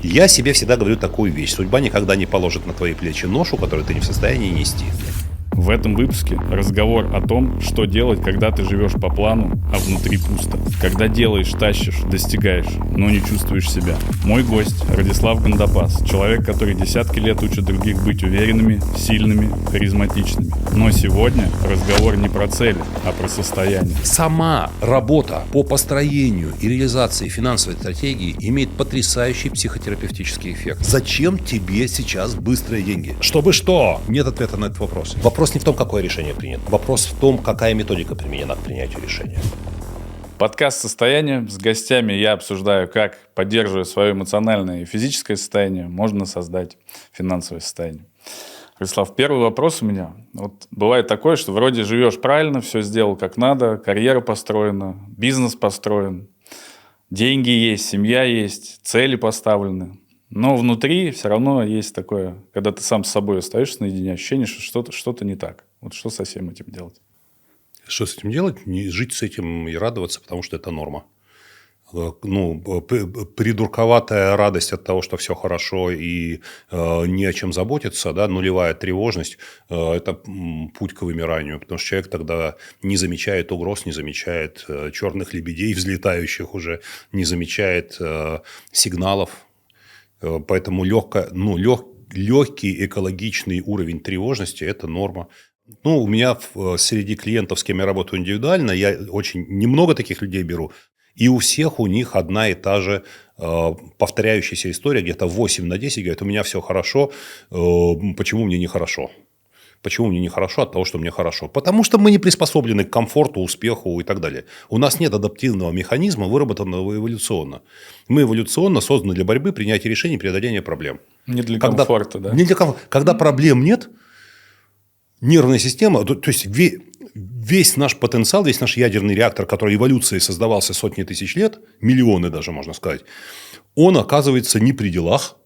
Я себе всегда говорю такую вещь. Судьба никогда не положит на твои плечи ношу, которую ты не в состоянии нести. В этом выпуске разговор о том, что делать, когда ты живешь по плану, а внутри пусто. Когда делаешь, тащишь, достигаешь, но не чувствуешь себя. Мой гость Радислав Гандапас. Человек, который десятки лет учит других быть уверенными, сильными, харизматичными. Но сегодня разговор не про цели, а про состояние. Сама работа по построению и реализации финансовой стратегии имеет потрясающий психотерапевтический эффект. Зачем тебе сейчас быстрые деньги? Чтобы что? Нет ответа на этот вопрос. Вопрос не в том, какое решение принято. Вопрос в том, какая методика применена к принятию решения. Подкаст «Состояние». С гостями я обсуждаю, как, поддерживая свое эмоциональное и физическое состояние, можно создать финансовое состояние. Радислав, первый вопрос у меня. Вот бывает такое, что вроде живешь правильно, все сделал как надо, карьера построена, бизнес построен, деньги есть, семья есть, цели поставлены. Но внутри все равно есть такое, когда ты сам с собой остаешься наедине, ощущение, что что-то не так. Вот что со всем этим делать? Что с этим делать? Не жить с этим и радоваться, потому что это норма. Придурковатая радость от того, что все хорошо и не о чем заботиться, да, нулевая тревожность это путь к вымиранию, потому что человек тогда не замечает угроз, не замечает черных лебедей, взлетающих уже, не замечает сигналов. Поэтому легкий экологичный уровень тревожности – это норма. У меня среди клиентов, с кем я работаю индивидуально, я очень немного таких людей беру. И у всех у них одна и та же повторяющаяся история, где-то 8 на 10 говорят, у меня все хорошо, почему мне нехорошо? Почему мне нехорошо от того, что мне хорошо? Потому что мы не приспособлены к комфорту, успеху и так далее. У нас нет адаптивного механизма, выработанного эволюционно. Мы эволюционно созданы для борьбы, принятия решений, преодоления проблем. Не для комфорта, да? Не для комфорта. Когда проблем нет, нервная система, то есть весь наш потенциал, весь наш ядерный реактор, который эволюцией создавался сотни тысяч лет, миллионы даже, можно сказать, он оказывается не при делах,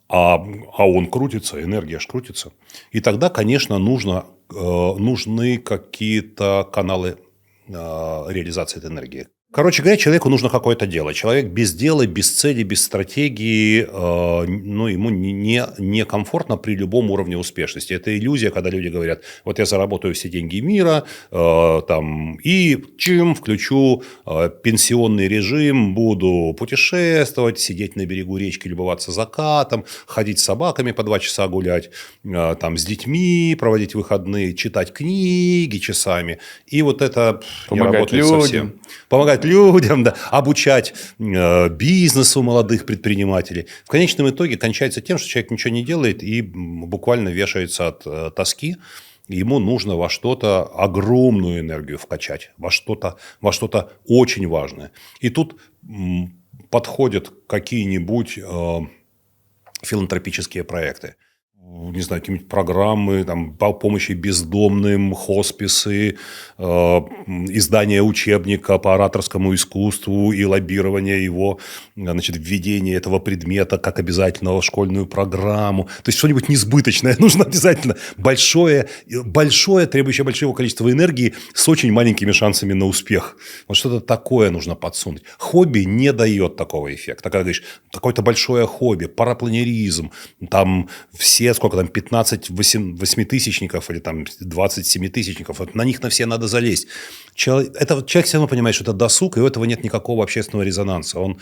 а он крутится, энергия аж крутится. И тогда, конечно, нужны какие-то каналы реализации этой энергии. Короче говоря, человеку нужно какое-то дело. Человек без дела, без цели, без стратегии, ему некомфортно при любом уровне успешности. Это иллюзия, когда люди говорят, вот я заработаю все деньги мира, и включу пенсионный режим, буду путешествовать, сидеть на берегу речки, любоваться закатом, ходить с собаками по 2 часа гулять, с детьми, проводить выходные, читать книги часами. И вот это не работает совсем. Помогать людям, да, обучать бизнесу молодых предпринимателей. В конечном итоге кончается тем, что человек ничего не делает и буквально вешается от тоски. Ему нужно во что-то огромную энергию вкачать, во что-то очень важное. И тут подходят какие-нибудь филантропические проекты. Не знаю, какие-нибудь программы по помощи бездомным, хосписы, издание учебника по ораторскому искусству и лоббирование его, введение этого предмета как обязательного в школьную программу. То есть, что-нибудь несбыточное нужно обязательно. Большое, требующее большого количества энергии с очень маленькими шансами на успех. Вот что-то такое нужно подсунуть. Хобби не дает такого эффекта. Когда говоришь, какое-то большое хобби, парапланеризм, все 15 восьмитысячников или 20 семитысячников, вот на них на все надо залезть. Человек все равно понимает, что это досуг, и у этого нет никакого общественного резонанса. Он,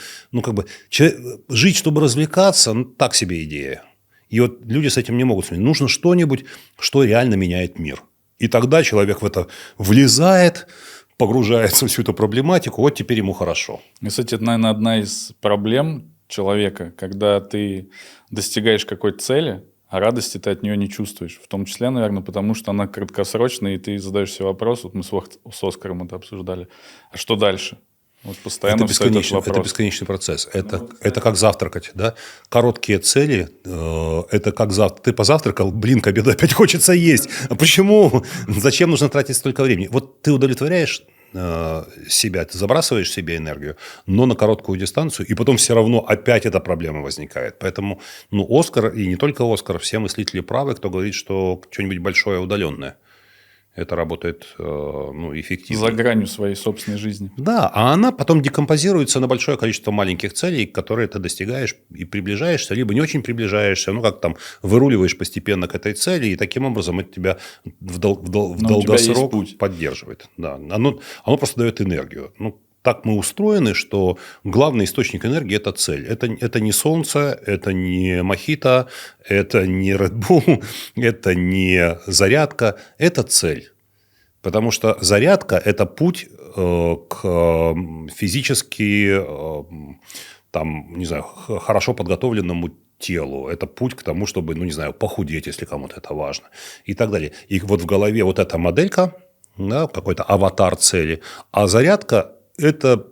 жить, чтобы развлекаться, так себе идея. И вот люди с этим не могут смириться. Нужно что-нибудь, что реально меняет мир. И тогда человек в это влезает, погружается в всю эту проблематику, вот теперь ему хорошо. И, кстати, это, наверное, одна из проблем человека, когда ты достигаешь какой-то цели, а радости ты от нее не чувствуешь. В том числе, наверное, потому что она краткосрочная, и ты задаешь себе вопрос, вот мы с Оскаром это обсуждали, а что дальше? Вот постоянно это бесконечный процесс. Это как завтракать. Да? Короткие цели – это как завтрак. Ты позавтракал, к обеду опять хочется есть. А почему? Зачем нужно тратить столько времени? Вот ты удовлетворяешь себя, ты забрасываешь себе энергию, но на короткую дистанцию, и потом все равно опять эта проблема возникает. Поэтому Оскар, и не только Оскар, все мыслители правы, кто говорит, что что-нибудь большое удаленное. Это работает эффективно. За гранью своей собственной жизни. Да, а она потом декомпозируется на большое количество маленьких целей, которые ты достигаешь и приближаешься, либо не очень приближаешься, как там выруливаешь постепенно к этой цели, и таким образом это тебя в долгосрок поддерживает. Да, оно просто дает энергию. Так мы устроены, что главный источник энергии – это цель. Это не солнце, это не мохито, это не Red Bull, это не зарядка, это цель. Потому что зарядка – это путь к физически хорошо подготовленному телу. Это путь к тому, чтобы, похудеть, если кому-то это важно. И так далее. И вот в голове вот эта моделька, да, какой-то аватар цели, а зарядка – это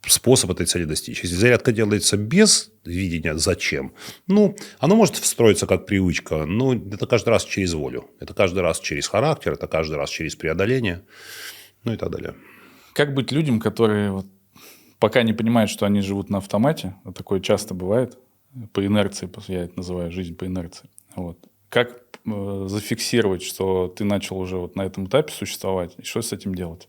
способ этой цели достичь. Если зарядка делается без видения «зачем», оно может встроиться как привычка, но это каждый раз через волю. Это каждый раз через характер, это каждый раз через преодоление, и так далее. Как быть людям, которые пока не понимают, что они живут на автомате, а такое часто бывает, по инерции, я это называю жизнь по инерции. Как зафиксировать, что ты начал уже на этом этапе существовать, и что с этим делать?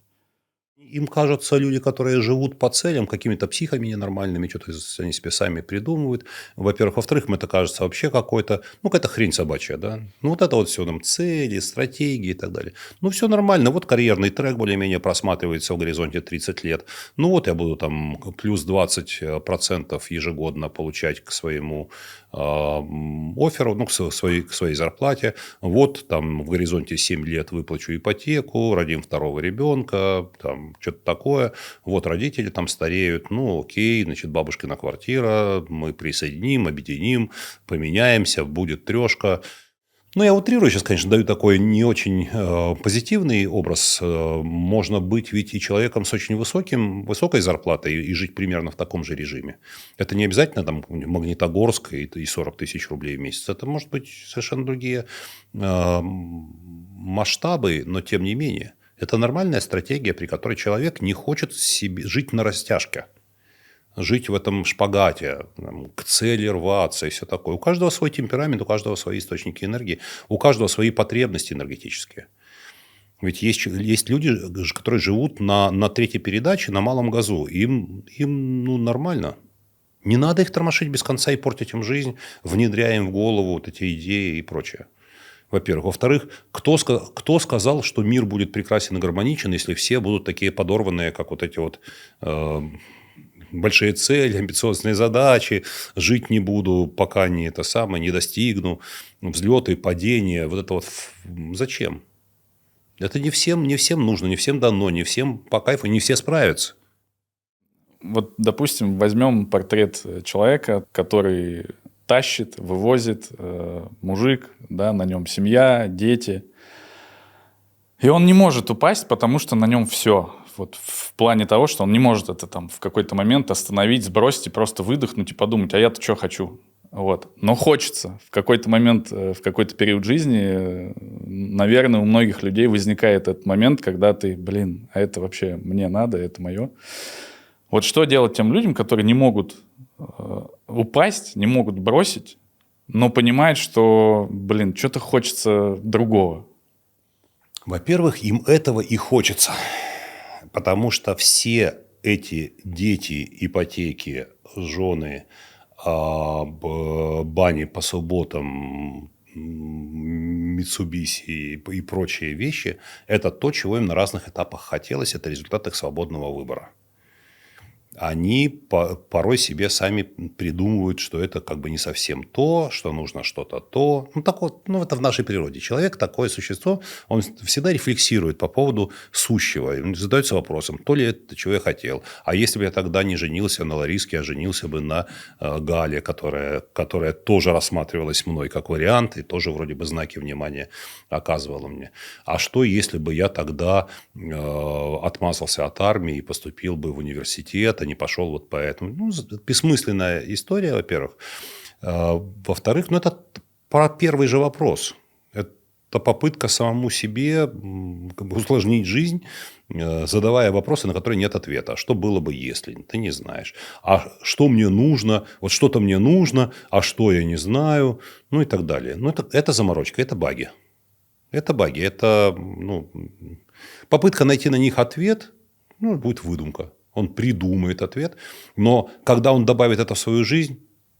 Им кажутся люди, которые живут по целям, какими-то психами ненормальными, что-то они себе сами придумывают. Во-первых. Во-вторых, им это кажется вообще какой-то, какая-то хрень собачья, да. Вот это все там цели, стратегии и так далее. Все нормально. Вот карьерный трек более-менее просматривается в горизонте 30 лет. Я буду там плюс 20% ежегодно получать к своему офферу, к своей зарплате. Вот там в горизонте 7 лет выплачу ипотеку, родим второго ребенка, там что-то такое. Вот родители там стареют. Окей, значит, бабушкина квартира, мы присоединим, объединим, поменяемся, будет трешка. Я утрирую сейчас, конечно, даю такой не очень позитивный образ. Можно быть ведь и человеком с очень высокой зарплатой и жить примерно в таком же режиме. Это не обязательно там Магнитогорск и 40 тысяч рублей в месяц. Это может быть совершенно другие масштабы, но тем не менее. Это нормальная стратегия, при которой человек не хочет жить на растяжке. Жить в этом шпагате, к цели рваться и все такое. У каждого свой темперамент, у каждого свои источники энергии, у каждого свои потребности энергетические. Ведь есть люди, которые живут на третьей передаче, на малом газу. Им нормально. Не надо их тормошить без конца и портить им жизнь, внедряя им в голову вот эти идеи и прочее. Во-первых. Во-вторых, кто сказал, что мир будет прекрасен и гармоничен, если все будут такие подорванные, как вот эти большие цели, амбициозные задачи, жить не буду, пока не достигну, взлеты, падения, зачем? Это не всем нужно, не всем дано, не всем по кайфу, не все справятся. Допустим, возьмем портрет человека, который тащит, вывозит, мужик, да, на нем семья, дети. И он не может упасть, потому что на нем все. В плане того, что он не может это в какой-то момент остановить, сбросить и просто выдохнуть и подумать, а я-то что хочу? Но хочется. В какой-то момент, в какой-то период жизни, наверное, у многих людей возникает этот момент, когда ты, а это вообще мне надо, это мое. Что делать тем людям, которые не могут упасть, не могут бросить, но понимают, что, что-то хочется другого? Во-первых, им этого и хочется. Потому что все эти дети, ипотеки, жены, бани по субботам, Митсубиси и прочие вещи – это то, чего им на разных этапах хотелось. Это результат их свободного выбора. Они порой себе сами придумывают, что это не совсем то, что нужно что-то то. Это в нашей природе. Человек такое существо, он всегда рефлексирует по поводу сущего. Он задается вопросом, то ли это, чего я хотел. А если бы я тогда не женился на Лариске, а женился бы на Гале, которая тоже рассматривалась мной как вариант, и тоже вроде бы знаки внимания оказывала мне. А что, если бы я тогда отмазался от армии и поступил бы в университет, а не пошел по этому? Бессмысленная история, во-первых. Во-вторых, это про первый же вопрос. Это попытка самому себе усложнить жизнь, задавая вопросы, на которые нет ответа. Что было бы, если? Ты не знаешь. А что мне нужно? Что-то мне нужно, а что я не знаю? И так далее. Это заморочка, это баги. Это баги. Это попытка найти на них ответ, будет выдумка. Он придумает ответ. Но когда он добавит это в свою жизнь,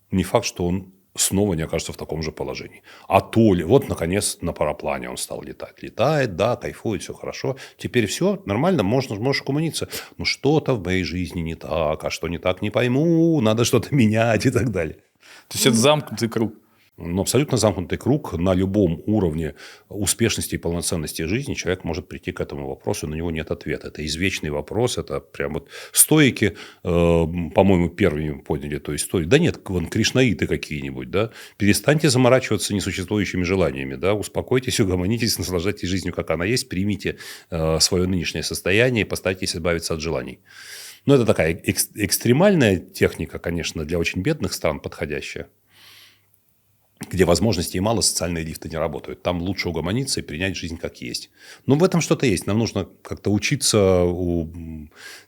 не факт, что он снова не окажется в таком же положении. А то ли, вот, наконец, на параплане он стал летать. Летает, да, кайфует, все хорошо. Теперь все нормально, можешь угомониться. Но что-то в моей жизни не так, а что не так, не пойму, надо что-то менять и так далее. То есть, это замкнутый круг. Абсолютно замкнутый круг. На любом уровне успешности и полноценности жизни человек может прийти к этому вопросу, на него нет ответа. Это извечный вопрос. Это прям вот стоики, по-моему, первыми подняли эту историю. Да нет, вон кришнаиты какие-нибудь. Да? Перестаньте заморачиваться несуществующими желаниями. Да? Успокойтесь, угомонитесь, наслаждайтесь жизнью, как она есть. Примите свое нынешнее состояние и постарайтесь избавиться от желаний. Это такая экстремальная техника, конечно, для очень бедных стран подходящая, где возможностей мало, социальные лифты не работают. Там лучше угомониться и принять жизнь как есть. Но в этом что-то есть. Нам нужно как-то учиться у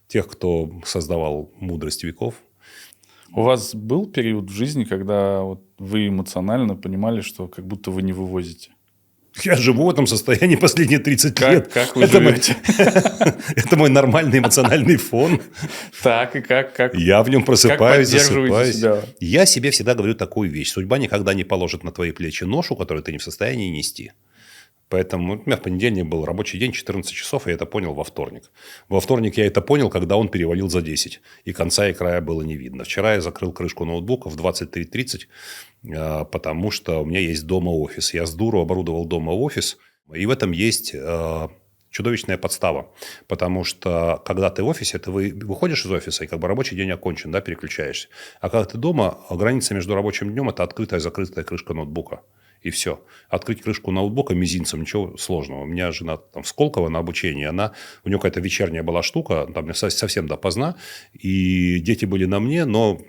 тех, кто создавал мудрость веков. У вас был период в жизни, когда вы эмоционально понимали, что как будто вы не вывозите? Я живу в этом состоянии последние 30 лет. Как вы живете? Это мой нормальный эмоциональный фон. Так, и как? Я в нем просыпаюсь, как поддерживаете засыпаюсь. себя? Я себе всегда говорю такую вещь. Судьба никогда не положит на твои плечи ношу, которую ты не в состоянии нести. Поэтому у меня в понедельник был рабочий день, 14 часов, и я это понял во вторник. Во вторник я это понял, когда он перевалил за 10, и конца и края было не видно. Вчера я закрыл крышку ноутбука в 23:30, потому что у меня есть дома офис. Я с дуру оборудовал дома офис, и в этом есть чудовищная подстава. Потому что, когда ты в офисе, ты выходишь из офиса, и как бы рабочий день окончен, да, переключаешься. А когда ты дома, граница между рабочим днем – это открытая и закрытая крышка ноутбука. И все. Открыть крышку ноутбука мизинцем, ничего сложного. У меня жена в Сколково на обучении, у нее какая-то вечерняя была штука, там совсем допоздна, и дети были на мне, но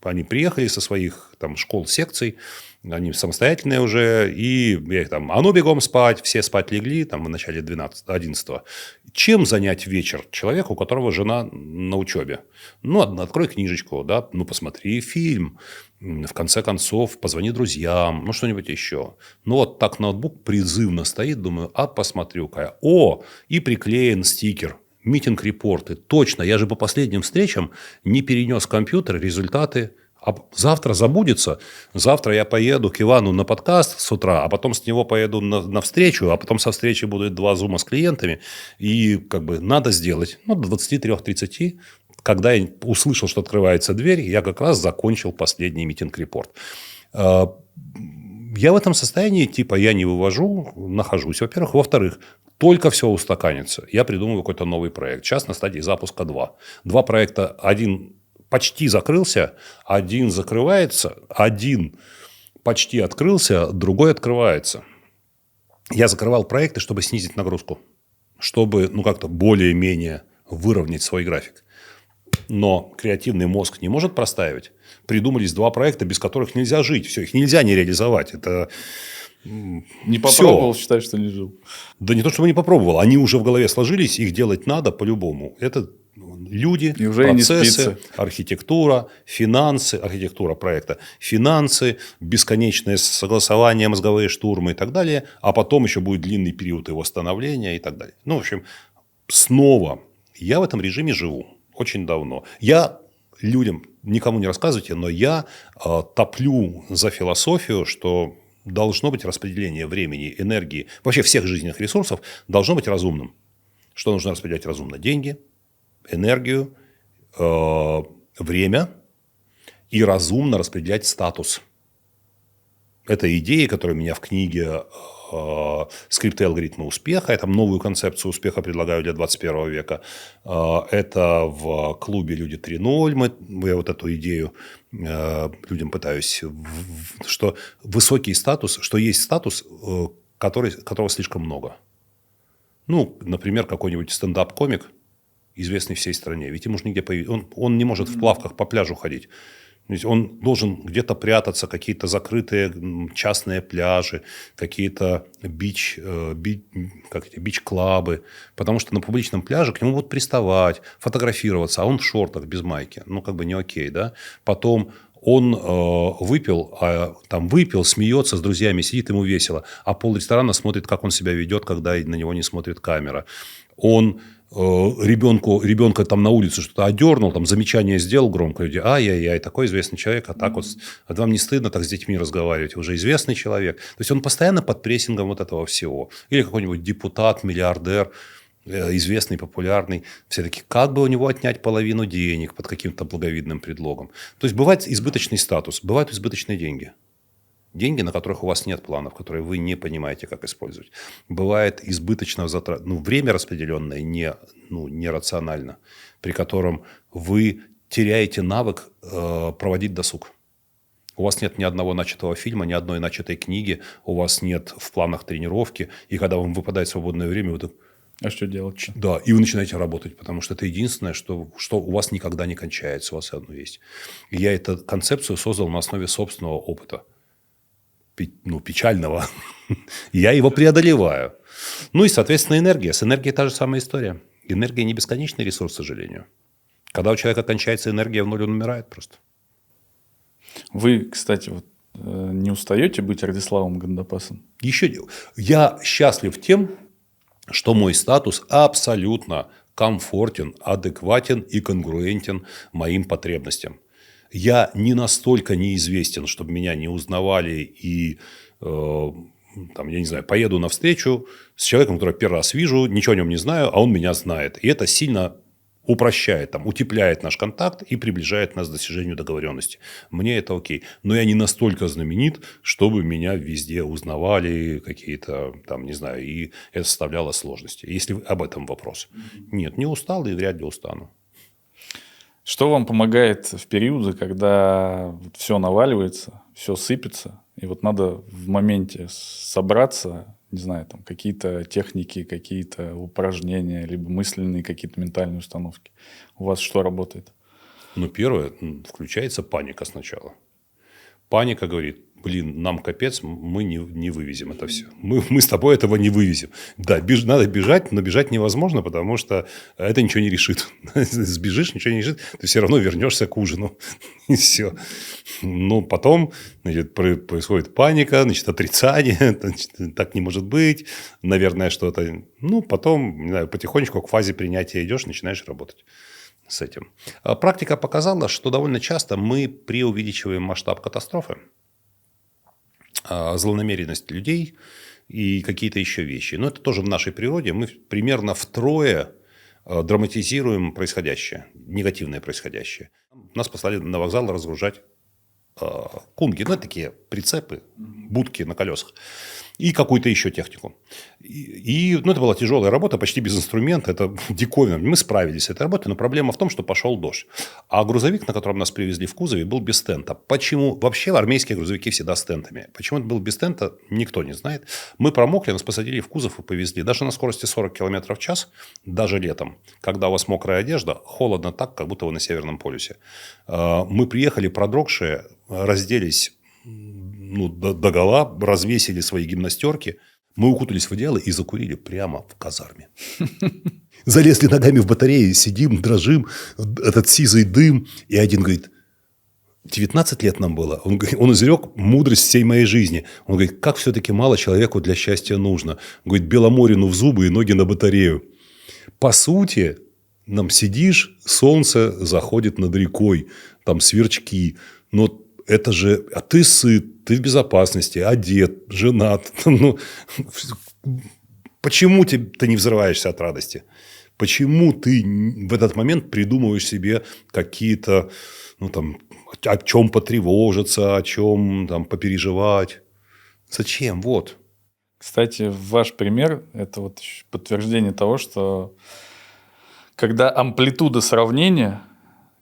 они приехали со своих школ, секций, они самостоятельные уже, и я их а ну бегом спать, все спать легли, в начале 11-го. Чем занять вечер человеку, у которого жена на учебе? Открой книжечку, да, посмотри фильм, в конце концов, позвони друзьям, что-нибудь еще. Так ноутбук призывно стоит, думаю, посмотрю-ка. И приклеен стикер. Митинг-репорты. Точно, я же по последним встречам не перенес компьютер, результаты. А завтра забудется. Завтра я поеду к Ивану на подкаст с утра, а потом с него поеду на встречу, а потом со встречи будут 2 зума с клиентами. И надо сделать. До 23:30, когда я услышал, что открывается дверь, я как раз закончил последний митинг-репорт. Я в этом состоянии, я не вывожу, нахожусь. Во-первых. Во-вторых, только все устаканится. Я придумываю какой-то новый проект. Сейчас на стадии запуска 2. 2 проекта. Один почти закрылся, один закрывается, один почти открылся, другой открывается. Я закрывал проекты, чтобы снизить нагрузку, чтобы как-то более-менее выровнять свой график. Но креативный мозг не может простаивать. Придумались 2 проекта, без которых нельзя жить. Все, их нельзя не реализовать. Это... Не попробовал, считай, что не жил. Да не то, чтобы не попробовал. Они уже в голове сложились, их делать надо по-любому. Это люди, и уже процессы, архитектура, финансы, архитектура проекта, финансы, бесконечное согласование, мозговые штурмы и так далее. А потом еще будет длинный период его становления и так далее. В общем, снова я в этом режиме живу очень давно. Я людям, никому не рассказывайте, но я топлю за философию, что должно быть распределение времени, энергии, вообще всех жизненных ресурсов должно быть разумным. Что нужно распределять разумно? Деньги, энергию, время и разумно распределять статус. Это идеи, которые у меня в книге «Скрипты и алгоритмы успеха». Я там новую концепцию успеха предлагаю для 21 века. Это в клубе «Люди 3.0». Я эту идею людям пытаюсь, что высокий статус, что есть статус, которого слишком много. Например, какой-нибудь стендап-комик, известный всей стране. Ведь ему же нигде появиться. Он не может в плавках по пляжу ходить. Он должен где-то прятаться, какие-то закрытые частные пляжи, какие-то бич-клабы. Потому что на публичном пляже к нему будут приставать, фотографироваться, а он в шортах без майки. Не окей, да? Потом Он выпил, смеется с друзьями, сидит, ему весело. А пол-ресторана смотрит, как он себя ведет, когда на него не смотрит камера. Он ребенка там на улице что-то одернул, там замечание сделал громко, люди, ай-яй-яй, такой известный человек, а так вот, а вам не стыдно так с детьми разговаривать, уже известный человек. То есть он постоянно под прессингом вот этого всего. Или какой-нибудь депутат, миллиардер, известный, популярный, все таки как бы у него отнять половину денег под каким-то благовидным предлогом. То есть бывает избыточный статус, бывают избыточные деньги. Деньги, на которых у вас нет планов, которые вы не понимаете, как использовать. Бывает избыточного затрат, время распределенное нерационально, при котором вы теряете навык проводить досуг. У вас нет ни одного начатого фильма, ни одной начатой книги, у вас нет в планах тренировки, и когда вам выпадает свободное время, вы... А что делать? Да, и вы начинаете работать, потому что это единственное, что у вас никогда не кончается, у вас одно есть. И я эту концепцию создал на основе собственного опыта. Печального. Я его преодолеваю. И, соответственно, энергия. С энергией та же самая история. Энергия не бесконечный ресурс, к сожалению. Когда у человека кончается энергия, в ноль он умирает просто. Вы, кстати, не устаете быть Радиславом Гандапасом? Я счастлив тем, что мой статус абсолютно комфортен, адекватен и конгруентен моим потребностям. Я не настолько неизвестен, чтобы меня не узнавали и, я не знаю, поеду навстречу с человеком, которого первый раз вижу, ничего о нем не знаю, а он меня знает. И это сильно упрощает, утепляет наш контакт и приближает нас к достижению договоренности. Мне это окей. Но я не настолько знаменит, чтобы меня везде узнавали какие-то, и это составляло сложности. Если об этом вопрос. Нет, не устал и вряд ли устану. Что вам помогает в периоды, когда все наваливается, все сыпется, и надо в моменте собраться, не знаю, какие-то техники, какие-то упражнения, либо мысленные какие-то ментальные установки? У вас что работает? Первое, включается паника сначала. Паника говорит, нам капец, мы не вывезем это все. Мы с тобой этого не вывезем. Да, надо бежать, но бежать невозможно, потому что это ничего не решит. Сбежишь, ничего не решит, ты все равно вернешься к ужину. И все. Потом происходит паника, отрицание, так не может быть. Наверное, что-то... потом, потихонечку к фазе принятия идешь, начинаешь работать с этим. Практика показала, что довольно часто мы преувеличиваем масштаб катастрофы, злонамеренность людей и какие-то еще вещи. Но это тоже в нашей природе. Мы примерно втрое драматизируем происходящее, негативное происходящее. Нас послали на вокзал разгружать кунги, это такие прицепы, будки на колесах. И какую-то еще технику. Это была тяжелая работа, почти без инструмента. Это диковина. Мы справились с этой работой, но проблема в том, что пошел дождь. А грузовик, на котором нас привезли в кузове, был без тента. Почему? Вообще армейские грузовики всегда с тентами. Почему это был без тента, никто не знает. Мы промокли, нас посадили в кузов и повезли. Даже на скорости 40 км в час, даже летом, когда у вас мокрая одежда, холодно так, как будто вы на Северном полюсе. Мы приехали продрогшие, разделись догола, развесили свои гимнастерки. Мы укутались в одеяло и закурили прямо в казарме. Залезли ногами в батареи, сидим, дрожим, этот сизый дым. И один говорит, 19 лет нам было. Он изрек мудрость всей моей жизни. Он говорит, как все-таки мало человеку для счастья нужно. Он говорит, Беломорину в зубы и ноги на батарею. По сути, сидишь, солнце заходит над рекой, там сверчки, но это же... А ты сыт, ты в безопасности, одет, женат. Почему ты не взрываешься от радости? Почему ты в этот момент придумываешь себе какие-то... о чем потревожиться, о чем попереживать? Зачем? Кстати, ваш пример – это подтверждение того, что когда амплитуда сравнения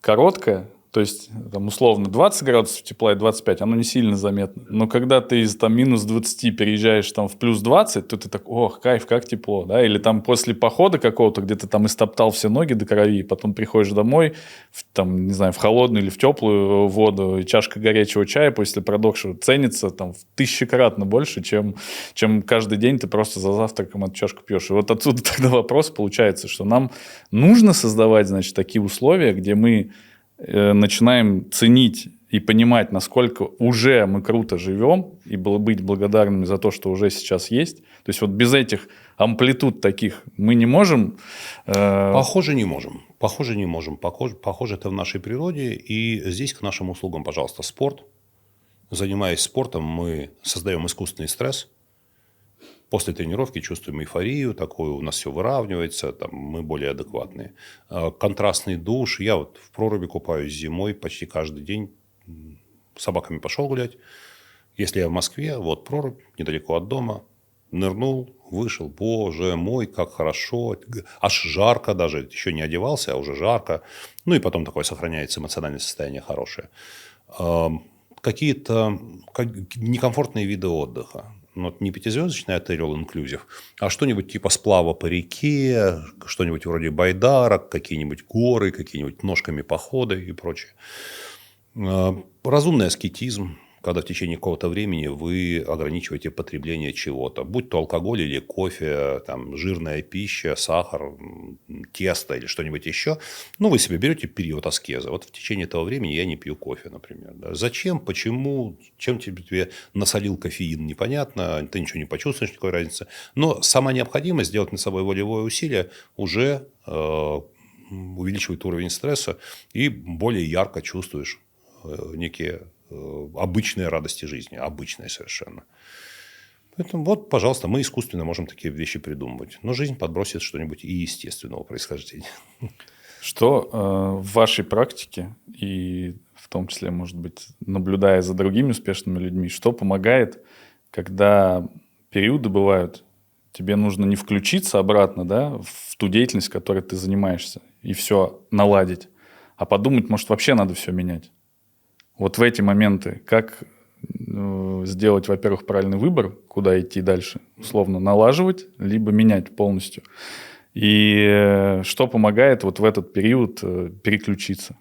короткая, то есть, условно, 20 градусов тепла и 25, оно не сильно заметно. Но когда ты из минус 20 переезжаешь в плюс 20, то ты так, ох, кайф, как тепло. Да? Или после похода какого-то, где ты истоптал все ноги до крови, и потом приходишь домой, в холодную или в теплую воду, и чашка горячего чая после продохшего ценится в 1000-кратно больше, чем каждый день ты просто за завтраком эту чашку пьешь. И отсюда тогда вопрос получается, что нам нужно создавать, такие условия, где мы начинаем ценить и понимать, насколько уже мы круто живем, и быть благодарными за то, что уже сейчас есть. То есть вот без этих амплитуд таких мы не можем... Похоже, не можем. Похоже, не можем. Похоже, это в нашей природе. И здесь к нашим услугам, пожалуйста, спорт. Занимаясь спортом, мы создаем искусственный стресс. После тренировки чувствуем эйфорию такую, у нас все выравнивается, там, мы более адекватные. Контрастный душ. Я вот в проруби купаюсь зимой почти каждый день. С собаками пошел гулять. Если я в Москве, вот прорубь, недалеко от дома, нырнул, вышел, боже мой, как хорошо, аж жарко даже, еще не одевался, а уже жарко. Ну и потом такое сохраняется эмоциональное состояние хорошее. Какие-то некомфортные виды отдыха. Ну, не пятизвездочный отель all inclusive, а что-нибудь типа сплава по реке, что-нибудь вроде байдарок, какие-нибудь горы, какие-нибудь ножками походы и прочее. Разумный аскетизм, когда в течение какого-то времени вы ограничиваете потребление чего-то, будь то алкоголь или кофе, там, жирная пища, сахар, тесто или что-нибудь еще. Ну, вы себе берете период аскезы. Вот в течение этого времени я не пью кофе, например. Да. Зачем, почему, чем тебе насолил кофеин, непонятно, ты ничего не почувствуешь, никакой разницы. Но сама необходимость сделать над собой волевое усилие уже увеличивает уровень стресса и более ярко чувствуешь некие обычные радости жизни, обычные совершенно. Поэтому вот, пожалуйста, мы искусственно можем такие вещи придумывать. Но жизнь подбросит что-нибудь и естественного происхождения. Что в вашей практике, и в том числе, может быть, наблюдая за другими успешными людьми, что помогает, когда периоды бывают, тебе нужно не включиться обратно, да, в ту деятельность, которой ты занимаешься, и все наладить, а подумать, может, вообще надо все менять. Вот в эти моменты как сделать, во-первых, правильный выбор, куда идти дальше, условно налаживать, либо менять полностью. И что помогает вот в этот период переключиться?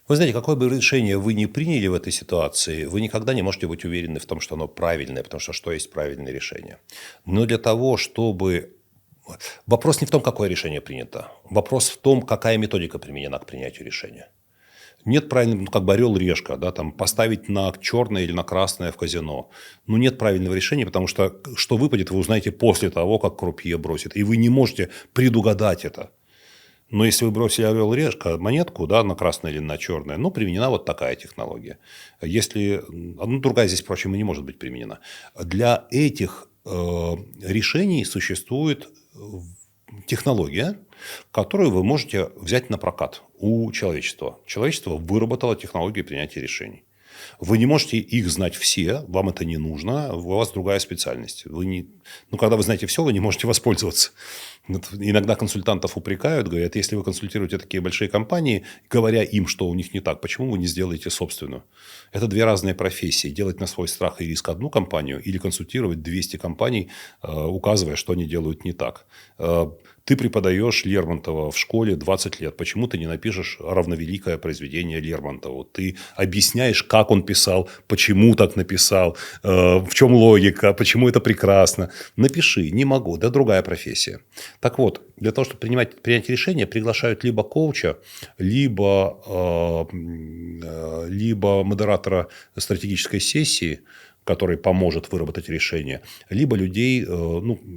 Вы знаете, какое бы решение вы ни приняли в этой ситуации, вы никогда не можете быть уверены в том, что оно правильное, потому что есть правильное решение. Но для того, чтобы... Вопрос не в том, какое решение принято. Вопрос в том, какая методика применена к принятию решения. Нет правильного, как бы орел-решка, да, там, поставить на черное или на красное в казино. Ну, нет правильного решения, потому что выпадет, вы узнаете после того, как крупье бросит. И вы не можете предугадать это. Но если вы бросили орел-решка, монетку, да, на красное или на черное, ну, применена вот такая технология. Если... другая здесь, впрочем, и не может быть применена. Для этих решений существует технология, которую вы можете взять на прокат у человечества. Человечество выработало технологию принятия решений. Вы не можете их знать все, вам это не нужно, у вас другая специальность. Когда вы знаете все, вы не можете воспользоваться. Иногда консультантов упрекают, говорят, если вы консультируете такие большие компании, говоря им, что у них не так, почему вы не сделаете собственную? Это две разные профессии. Делать на свой страх и риск одну компанию или консультировать 200 компаний, указывая, что они делают не так. Ты преподаешь Лермонтова в школе 20 лет. Почему ты не напишешь равновеликое произведение Лермонтову? Ты объясняешь, как он писал, почему так написал, в чем логика, почему это прекрасно. Напиши. Не могу. Да, другая профессия. Так вот, для того, чтобы принять решение, приглашают либо коуча, либо модератора стратегической сессии, который поможет выработать решение, либо людей,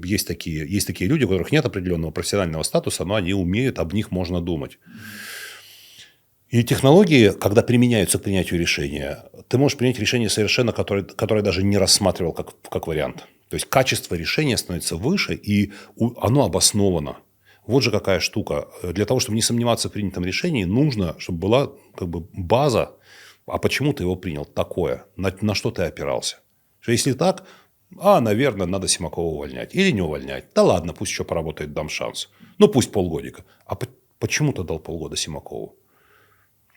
есть такие люди, у которых нет определенного профессионального статуса, но они умеют, об них можно думать. И технологии, когда применяются к принятию решения, ты можешь принять решение совершенно, которое даже не рассматривал как вариант. То есть качество решения становится выше, и оно обосновано. Вот же какая штука. Для того, чтобы не сомневаться в принятом решении, нужно, чтобы была база. А почему ты его принял такое? На что ты опирался? Что если так, наверное, надо Симакова увольнять. Или не увольнять. Да ладно, пусть еще поработает, дам шанс. Пусть полгодика. А почему ты дал полгода Симакову?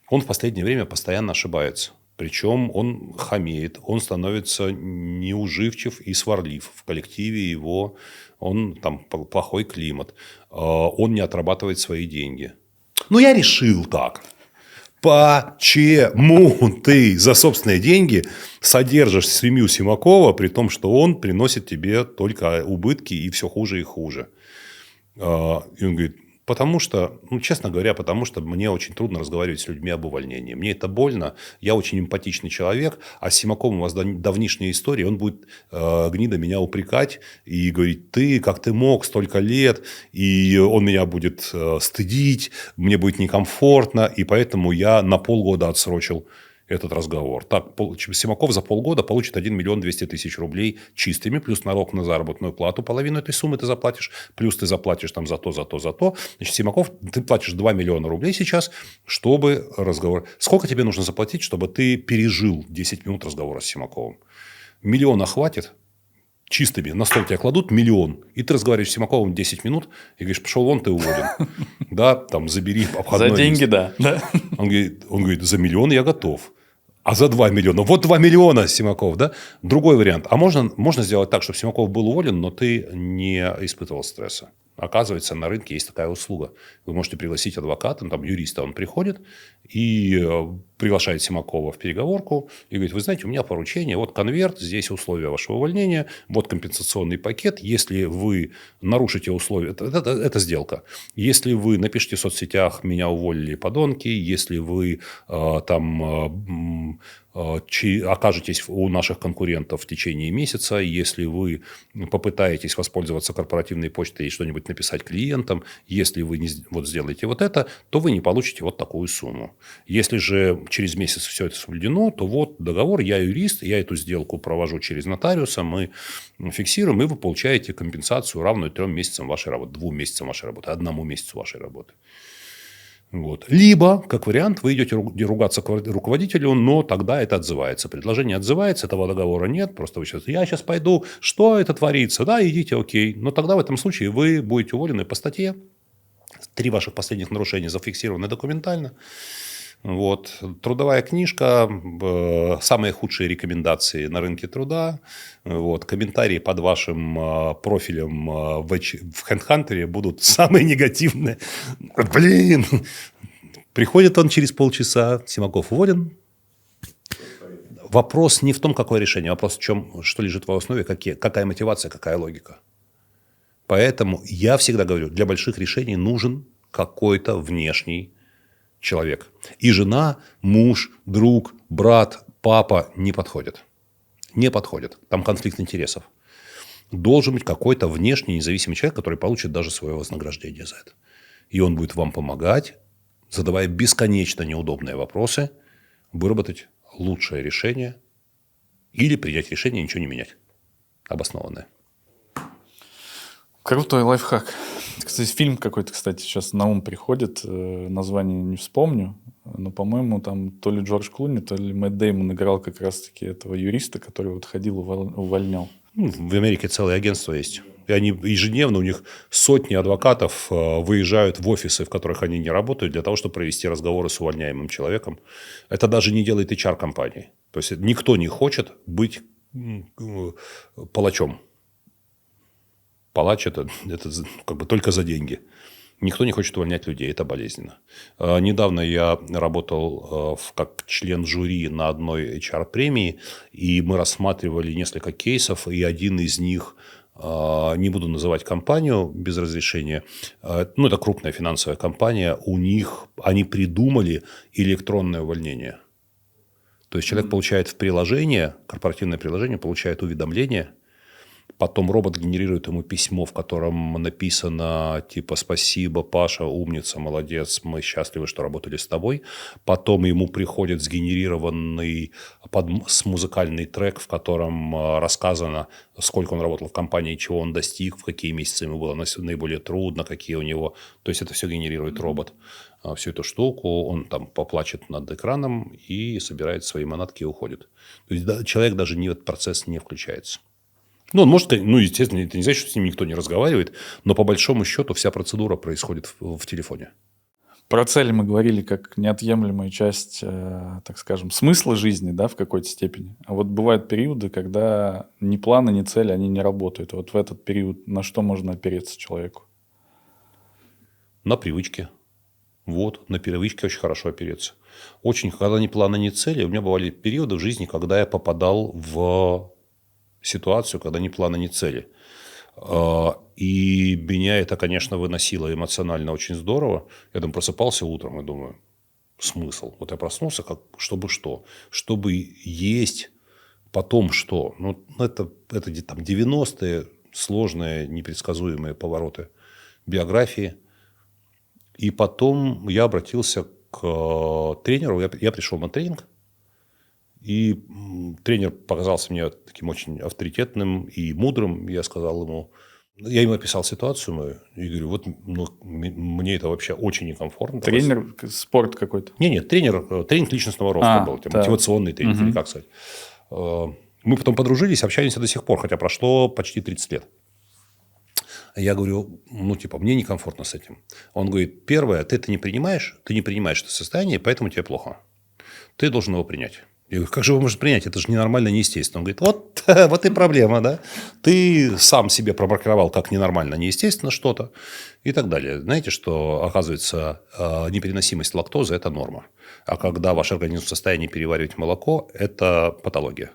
Он в последнее время постоянно ошибается. Причем он хамеет, он становится неуживчив и сварлив. В коллективе его там плохой климат. Он не отрабатывает свои деньги. Я решил так. Почему ты за собственные деньги содержишь семью Симакова, при том, что он приносит тебе только убытки и все хуже и хуже? И он говорит, Потому что, ну, честно говоря, потому что мне очень трудно разговаривать с людьми об увольнении. Мне это больно. Я очень эмпатичный человек. А с Симаковым у вас давнишняя история. Он будет гнида меня упрекать и говорить: ты, как ты мог, столько лет. И он меня будет стыдить. Мне будет некомфортно. И поэтому я на полгода отсрочил этот разговор. Так, Симаков за полгода получит 1 миллион 200 тысяч рублей чистыми, плюс налог на заработную плату, половину этой суммы ты заплатишь, плюс ты заплатишь там за то. Значит, Симаков, ты платишь 2 миллиона рублей сейчас, чтобы разговор... Сколько тебе нужно заплатить, чтобы ты пережил 10 минут разговора с Симаковым? Миллиона хватит? Чистыми. На стол тебе кладут миллион. И ты разговариваешь с Симаковым 10 минут и говоришь: пошел вон, ты уволен. Да, там, забери обходной За деньги, лист. да. Он говорит: за миллион я готов. А за 2 миллиона? Вот 2 миллиона, Симаков, да? Другой вариант. А можно сделать так, чтобы Симаков был уволен, но ты не испытывал стресса. Оказывается, на рынке есть такая услуга. Вы можете пригласить адвоката, там, юриста, он приходит и приглашает Симакова в переговорку и говорит: вы знаете, у меня поручение, вот конверт, здесь условия вашего увольнения, вот компенсационный пакет. Если вы нарушите условия, это сделка. Если вы напишите в соцсетях: меня уволили подонки, если вы окажетесь у наших конкурентов в течение месяца, если вы попытаетесь воспользоваться корпоративной почтой и что-нибудь написать клиентам, если вы не сделаете вот это, то вы не получите вот такую сумму. Если же через месяц все это соблюдено, то вот договор, я юрист, я эту сделку провожу через нотариуса, мы фиксируем, и вы получаете компенсацию, равную 3 месяцам вашей работы, 2 месяцам вашей работы, 1 месяцу вашей работы. Вот. Либо, как вариант, вы идете ругаться к руководителю, но тогда это отзывается. Предложение отзывается, этого договора нет. Просто вы я сейчас пойду, что это творится? Да, идите, окей. Но тогда в этом случае вы будете уволены по статье. 3 ваших последних нарушения зафиксированы документально. Вот. Трудовая книжка, самые худшие рекомендации на рынке труда, вот. Комментарии под вашим профилем в HeadHunter будут самые негативные. Блин! Приходит он через полчаса, Симаков уволен. Вопрос не в том, какое решение, вопрос в чем, что лежит в основе, какая мотивация, какая логика. Поэтому я всегда говорю, для больших решений нужен какой-то внешний человек. И жена, муж, друг, брат, папа не подходят. Не подходят. Там конфликт интересов. Должен быть какой-то внешний независимый человек, который получит даже свое вознаграждение за это. И он будет вам помогать, задавая бесконечно неудобные вопросы, выработать лучшее решение или принять решение ничего не менять. Обоснованное. Крутой лайфхак. Кстати, фильм какой-то, сейчас на ум приходит, название не вспомню, но, по-моему, там то ли Джордж Клуни, то ли Мэтт Дэймон играл как раз-таки этого юриста, который вот ходил, увольнял. В Америке целое агентство есть. И они ежедневно, у них сотни адвокатов выезжают в офисы, в которых они не работают, для того, чтобы провести разговоры с увольняемым человеком. Это даже не делает HR-компании. То есть никто не хочет быть палачом. Палач – это как бы только за деньги. Никто не хочет увольнять людей, это болезненно. Недавно я работал как член жюри на одной HR-премии, и мы рассматривали несколько кейсов, и один из них, не буду называть компанию без разрешения, это крупная финансовая компания, они придумали электронное увольнение. То есть человек получает в приложение, корпоративное приложение, получает уведомление. Потом робот генерирует ему письмо, в котором написано типа: спасибо, Паша, умница, молодец, мы счастливы, что работали с тобой. Потом ему приходит сгенерированный музыкальный трек, в котором рассказано, сколько он работал в компании, чего он достиг, в какие месяцы ему было наиболее трудно, какие у него. То есть это все генерирует робот. Всю эту штуку, он там поплачет над экраном и собирает свои манатки и уходит. То есть человек даже в этот процесс не включается. Он может, естественно, это не значит, что с ним никто не разговаривает, но по большому счету вся процедура происходит в телефоне. Про цели мы говорили как неотъемлемая часть, так скажем, смысла жизни, да, в какой-то степени. А вот бывают периоды, когда ни планы, ни цели, они не работают. Вот в этот период на что можно опереться человеку? На привычке. На привычке очень хорошо опереться. Когда ни плана, ни цели, у меня бывали периоды в жизни, когда я попадал в ситуацию, когда ни плана, ни цели. И меня это, конечно, выносило эмоционально очень здорово. Я там просыпался утром и думаю, смысл? Вот я проснулся, чтобы что? Чтобы есть, потом что? Ну, это там 90-е, сложные, непредсказуемые повороты биографии. И потом я обратился к тренеру. Я пришел на тренинг. И тренер показался мне таким очень авторитетным и мудрым. Я сказал ему, я ему описал ситуацию мою и говорю, вот мне это вообще очень некомфортно. Тренер, спорт какой-то? Нет, тренинг личностного роста был, мотивационный тренинг, или как сказать. Мы потом подружились, общаемся до сих пор, хотя прошло почти 30 лет. Я говорю, мне некомфортно с этим. Он говорит, первое, ты это не принимаешь это состояние, поэтому тебе плохо. Ты должен его принять. Я говорю, как же вы можете принять? Это же ненормально, неестественно. Он говорит, вот и проблема, да? Ты сам себе промаркировал как ненормально, неестественно что-то и так далее. Знаете, что, оказывается, непереносимость лактозы – это норма. А когда ваш организм в состоянии переваривать молоко – это патология.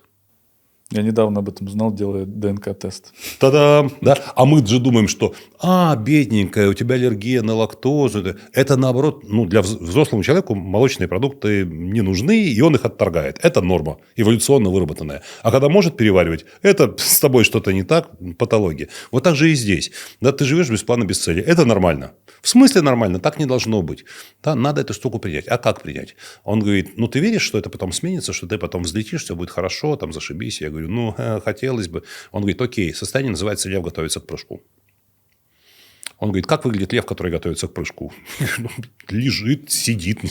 Я недавно об этом знал, делая ДНК-тест. Та-дам! Да? А мы же думаем, что бедненькая, у тебя аллергия на лактозу. Это наоборот, для взрослому человеку молочные продукты не нужны, и он их отторгает. Это норма, эволюционно выработанная. А когда может переваривать, это с тобой что-то не так, патология. Вот так же и здесь. Да, ты живешь без плана, без цели. Это нормально. В смысле нормально? Так не должно быть. Да, надо эту штуку принять. А как принять? Он говорит, ты веришь, что это потом сменится, что ты потом взлетишь, все будет хорошо, там зашибись. Я говорю, хотелось бы. Он говорит, окей, состояние называется лев готовится к прыжку. Он говорит, как выглядит лев, который готовится к прыжку? Лежит, сидит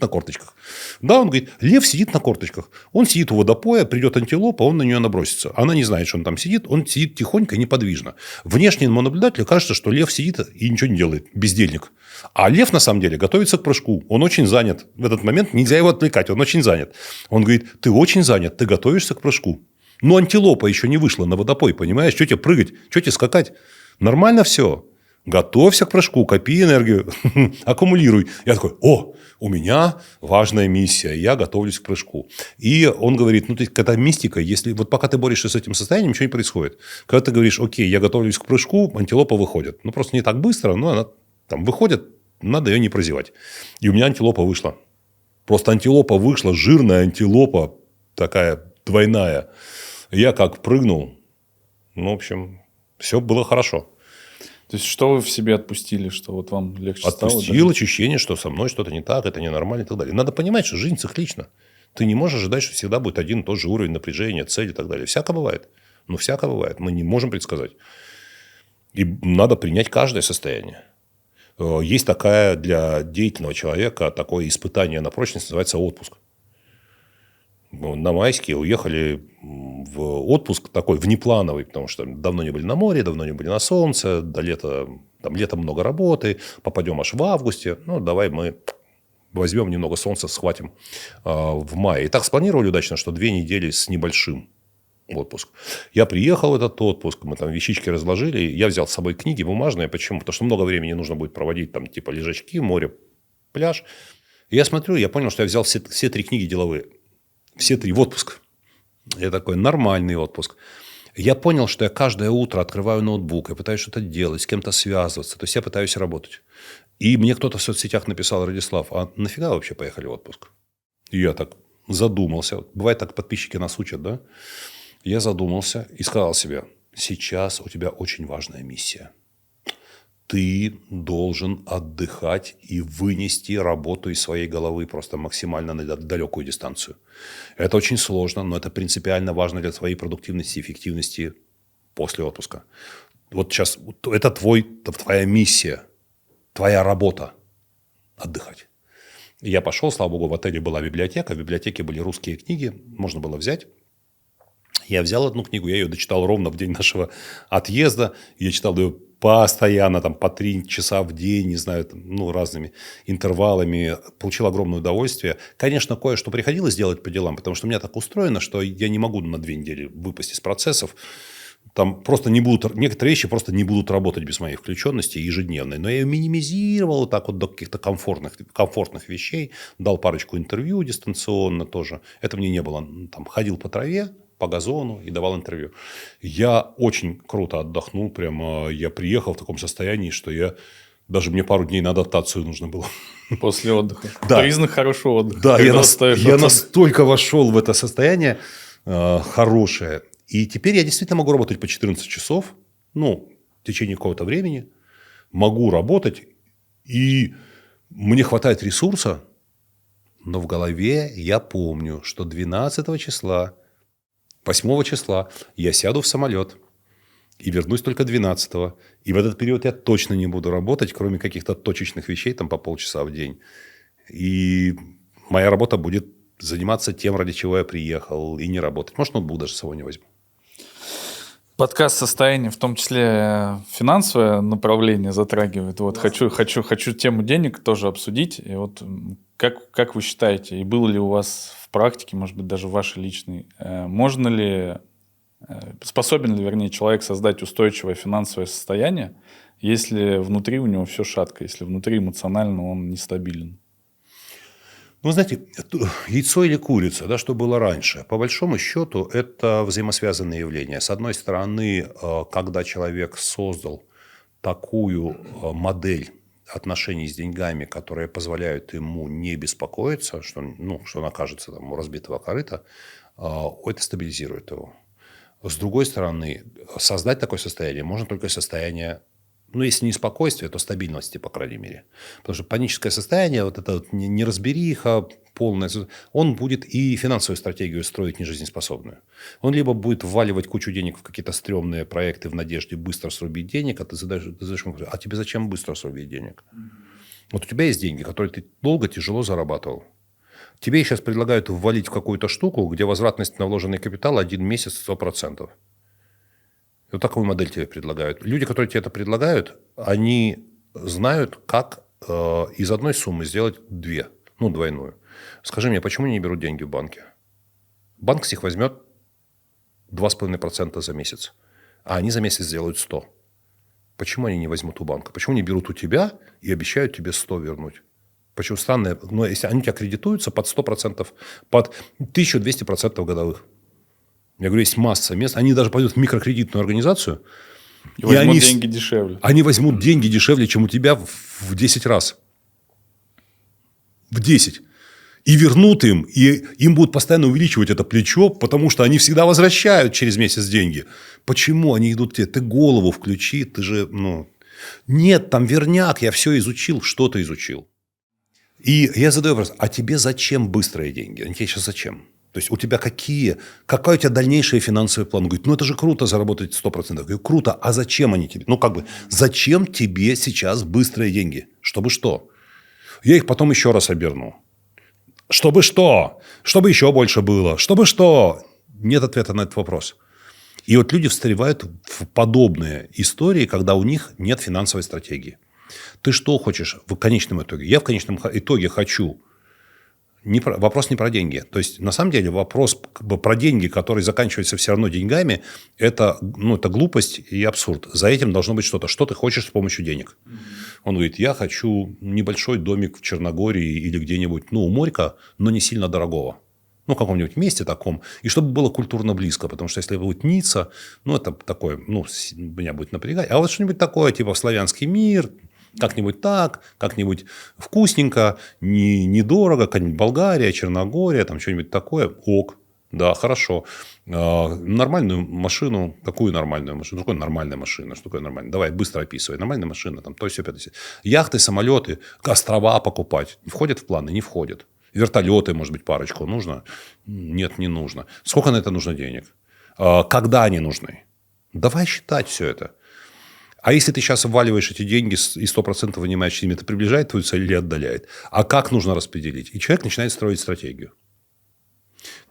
на корточках. Да, он говорит, лев сидит на корточках. Он сидит у водопоя, придет антилопа, он на нее набросится. Она не знает, что он там сидит, он сидит тихонько, неподвижно. Внешнему наблюдателю кажется, что лев сидит и ничего не делает, бездельник. А лев, на самом деле, готовится к прыжку. Он очень занят. В этот момент нельзя его отвлекать, он очень занят. Он говорит, ты очень занят, ты готовишься к прыжку. Но антилопа еще не вышла на водопой, понимаешь? Что тебе прыгать, что тебе скакать? Нормально все. Готовься к прыжку, копи энергию, аккумулируй. Я такой, у меня важная миссия, я готовлюсь к прыжку. И он говорит, это мистика, если вот пока ты борешься с этим состоянием, ничего не происходит. Когда ты говоришь, окей, я готовлюсь к прыжку, антилопа выходит. Просто не так быстро, но она там выходит, надо ее не прозевать. И у меня антилопа вышла. Просто антилопа вышла, жирная антилопа, такая двойная. Я как прыгнул, в общем, все было хорошо. То есть, что вы в себе отпустили, что вот вам легче стало? Отпустил ощущение, что со мной что-то не так, это ненормально и так далее. Надо понимать, что жизнь циклична. Ты не можешь ожидать, что всегда будет один и тот же уровень напряжения, цели и так далее. Всяко бывает. Всяко бывает. Мы не можем предсказать. И надо принять каждое состояние. Есть такая для деятельного человека, такое испытание на прочность, называется отпуск. На майские уехали в отпуск такой внеплановый, потому что давно не были на море, давно не были на солнце, до лета, летом много работы, попадем аж в августе, давай мы возьмем немного солнца, схватим в мае. И так спланировали удачно, что 2 недели с небольшим отпуск. Я приехал в этот отпуск, мы там вещички разложили, я взял с собой книги бумажные. Почему? Потому что много времени нужно будет проводить, там типа лежачки, море, пляж. И я смотрю, я понял, что я взял все 3 книги деловые. Все 3 в отпуск. Я такой, нормальный отпуск. Я понял, что я каждое утро открываю ноутбук, я пытаюсь что-то делать, с кем-то связываться. То есть, я пытаюсь работать. И мне кто-то в соцсетях написал, Радислав, а нафига вообще поехали в отпуск? И я так задумался. Бывает так, подписчики нас учат, да? Я задумался и сказал себе, сейчас у тебя очень важная миссия. Ты должен отдыхать и вынести работу из своей головы просто максимально на далекую дистанцию. Это очень сложно, но это принципиально важно для твоей продуктивности и эффективности после отпуска. Вот сейчас это твоя миссия, твоя работа – отдыхать. Я пошел, слава богу, в отеле была библиотека, в библиотеке были русские книги, можно было взять. Я взял одну книгу, я ее дочитал ровно в день нашего отъезда. Я читал ее постоянно, по 3 часа в день, не знаю, разными интервалами. Получил огромное удовольствие. Конечно, кое-что приходилось делать по делам, потому что у меня так устроено, что я не могу на 2 недели выпасть из процессов. Там просто не будут, некоторые вещи просто не будут работать без моей включенности ежедневной. Но я ее минимизировал так вот до каких-то комфортных вещей. Дал парочку интервью дистанционно тоже. Это мне не было. Ходил по траве. по газону и давал интервью. Я очень круто отдохнул. Прямо я приехал в таком состоянии, что даже мне пару дней на адаптацию нужно было. После отдыха. Да. Признак хорошего отдыха. Да, я настолько вошел в это состояние хорошее. И теперь я действительно могу работать по 14 часов. В течение какого-то времени. Могу работать. И мне хватает ресурса. Но в голове я помню, что 12 числа, 8 числа я сяду в самолет и вернусь только 12-го. И в этот период я точно не буду работать, кроме каких-то точечных вещей, там по полчаса в день. И моя работа будет заниматься тем, ради чего я приехал, и не работать. Может, ноутбук даже с собой не возьму. Подкаст «Состояние», в том числе финансовое направление, затрагивает. Вот хочу тему денег тоже обсудить. И вот как вы считаете, и был ли у вас в практике, может быть, даже вашей личной, способен ли, вернее, человек создать устойчивое финансовое состояние, если внутри у него все шатко, если внутри эмоционально он нестабилен? Знаете, яйцо или курица, да, что было раньше? По большому счету, это взаимосвязанные явления. С одной стороны, когда человек создал такую модель отношений с деньгами, которые позволяют ему не беспокоиться, что он окажется у разбитого корыта, это стабилизирует его. С другой стороны, создать такое состояние можно только из состояния, если не спокойствия, то стабильности, по крайней мере. Потому что паническое состояние, вот это неразбериха полная, он будет и финансовую стратегию строить нежизнеспособную. Он либо будет вваливать кучу денег в какие-то стрёмные проекты в надежде быстро срубить денег, а ты задаешь ему вопрос: а тебе зачем быстро срубить денег? Вот у тебя есть деньги, которые ты долго, тяжело зарабатывал. Тебе сейчас предлагают ввалить в какую-то штуку, где возвратность на вложенный капитал 1 месяц 100%. Вот такую модель тебе предлагают. Люди, которые тебе это предлагают, они знают, как из одной суммы сделать двойную. Скажи мне, почему они не берут деньги в банке? Банк с них возьмет 2,5% за месяц, а они за месяц сделают 100. Почему они не возьмут у банка? Почему они берут у тебя и обещают тебе 100 вернуть? Почему странно? Но если они у тебя кредитуются под 100%, под 1200% годовых. Я говорю, есть масса мест. Они даже пойдут в микрокредитную организацию. И возьмут деньги дешевле. Они возьмут деньги дешевле, чем у тебя в 10 раз. В 10. И вернут им. И им будут постоянно увеличивать это плечо, потому что они всегда возвращают через месяц деньги. Почему они идут тебе? Ты голову включи, ты же... Нет, там верняк, я все изучил, что-то изучил. И я задаю вопрос, а тебе зачем быстрые деньги? Они тебе сейчас зачем? То есть, у тебя какой у тебя дальнейший финансовый план? Он говорит, это же круто заработать 100%. Я говорю, круто, а зачем они тебе? Зачем тебе сейчас быстрые деньги? Чтобы что? Я их потом еще раз оберну. Чтобы что? Чтобы еще больше было. Чтобы что? Нет ответа на этот вопрос. И вот люди встревают в подобные истории, когда у них нет финансовой стратегии. Ты что хочешь в конечном итоге? Я в конечном итоге хочу... Вопрос не про деньги. То есть, на самом деле, вопрос про деньги, который заканчивается все равно деньгами, это глупость и абсурд. За этим должно быть что-то. Что ты хочешь с помощью денег? Он говорит, я хочу небольшой домик в Черногории или где-нибудь, у моря, но не сильно дорогого. В каком-нибудь месте таком. И чтобы было культурно близко. Потому что, если будет Ницца, это такое, меня будет напрягать. А вот что-нибудь такое, типа славянский мир... Как-нибудь так, как-нибудь вкусненько, недорого, какая-нибудь Болгария, Черногория, там что-нибудь такое. Ок, да, хорошо. Нормальную машину. Какую нормальную машину? Что такое нормальная машина? Что такое нормальная? Давай, быстро описывай. Нормальная машина, там, то есть, 50. Яхты, самолеты, острова покупать. Входят в планы? Не входят. Вертолеты, может быть, парочку нужно? Нет, не нужно. Сколько на это нужно денег? Когда они нужны? Давай считать все это. А если ты сейчас вваливаешь эти деньги и 100% вынимаешь ими, это приближает твою цель или отдаляет? А как нужно распределить? И человек начинает строить стратегию.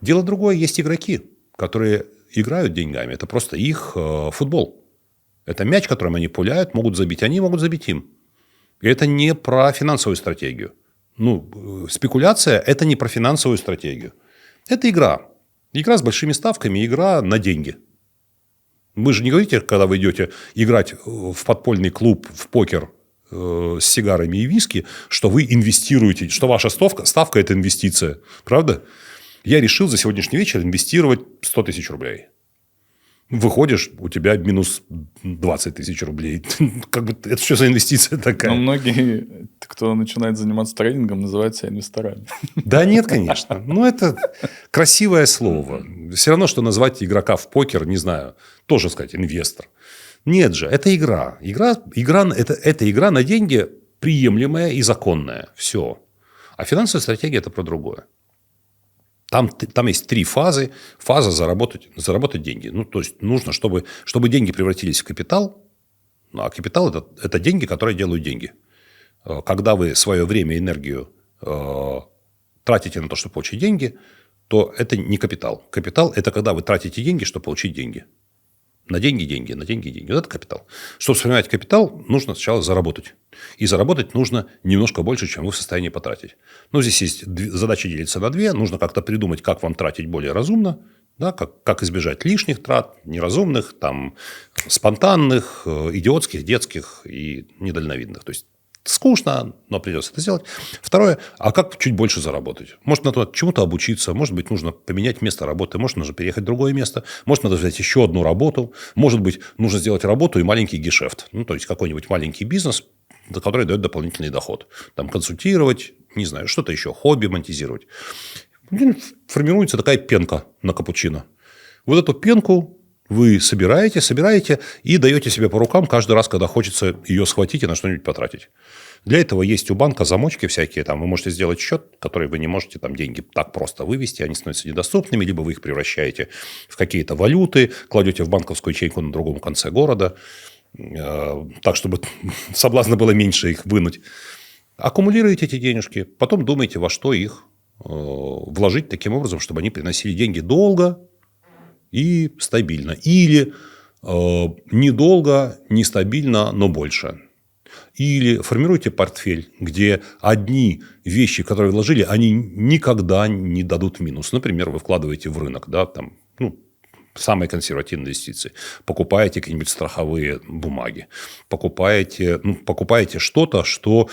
Дело другое. Есть игроки, которые играют деньгами. Это просто их футбол. Это мяч, которым они пуляют, могут забить. Они могут забить им. И это не про финансовую стратегию. Спекуляция – это не про финансовую стратегию. Это игра. Игра с большими ставками, игра на деньги. Вы же не говорите, когда вы идете играть в подпольный клуб в покер с сигарами и виски, что вы инвестируете, что ваша ставка – это инвестиция. Правда? Я решил за сегодняшний вечер инвестировать 100 тысяч рублей. Выходишь, у тебя минус 20 тысяч рублей. Как бы это что за инвестиция такая? Но многие, кто начинает заниматься трейдингом, называют себя инвесторами. Да нет, конечно. Ну, это красивое слово. Все равно, что назвать игрока в покер, не знаю, тоже сказать инвестор. Нет же, это игра. Это игра на деньги приемлемая и законная. Все. А финансовая стратегия – это про другое. Там есть 3 фазы. Фаза заработать деньги. Ну, то есть, нужно, чтобы деньги превратились в капитал. Ну, а капитал – это деньги, которые делают деньги. Когда вы свое время и энергию тратите на то, чтобы получить деньги, то это не капитал. Капитал – это когда вы тратите деньги, чтобы получить деньги. На деньги, деньги, на деньги, деньги. Вот это капитал. Чтобы сформировать капитал, нужно сначала заработать. И заработать нужно немножко больше, чем вы в состоянии потратить. Ну, здесь есть задача делится на 2. Нужно как-то придумать, как вам тратить более разумно. Да, как избежать лишних трат, неразумных, там, спонтанных, идиотских, детских и недальновидных. То есть, скучно, но придется это сделать. Второе, а как чуть больше заработать? Может, надо чему-то обучиться, может быть, нужно поменять место работы, может, нужно переехать в другое место, может, надо взять еще одну работу, может быть, нужно сделать работу и маленький гешефт, ну, то есть, какой-нибудь маленький бизнес, который дает дополнительный доход. Там, консультировать, не знаю, что-то еще, хобби монетизировать. Формируется такая пенка на капучино. Вот эту пенку вы собираете и даете себе по рукам каждый раз, когда хочется ее схватить и на что-нибудь потратить. Для этого есть у банка замочки всякие. Там вы можете сделать счет, который вы не можете там деньги так просто вывести. Они становятся недоступными. Либо вы их превращаете в какие-то валюты, кладете в банковскую ячейку на другом конце города, так, чтобы соблазна было меньше их вынуть. Аккумулируете эти денежки, потом думаете, во что их вложить таким образом, чтобы они приносили деньги долго и стабильно. Или недолго, нестабильно, но больше. Или формируйте портфель, где одни вещи, которые вложили, они никогда не дадут минус. Например, вы вкладываете в рынок, да, там, самые консервативные инвестиции. Покупаете какие-нибудь страховые бумаги. Покупаете что-то, что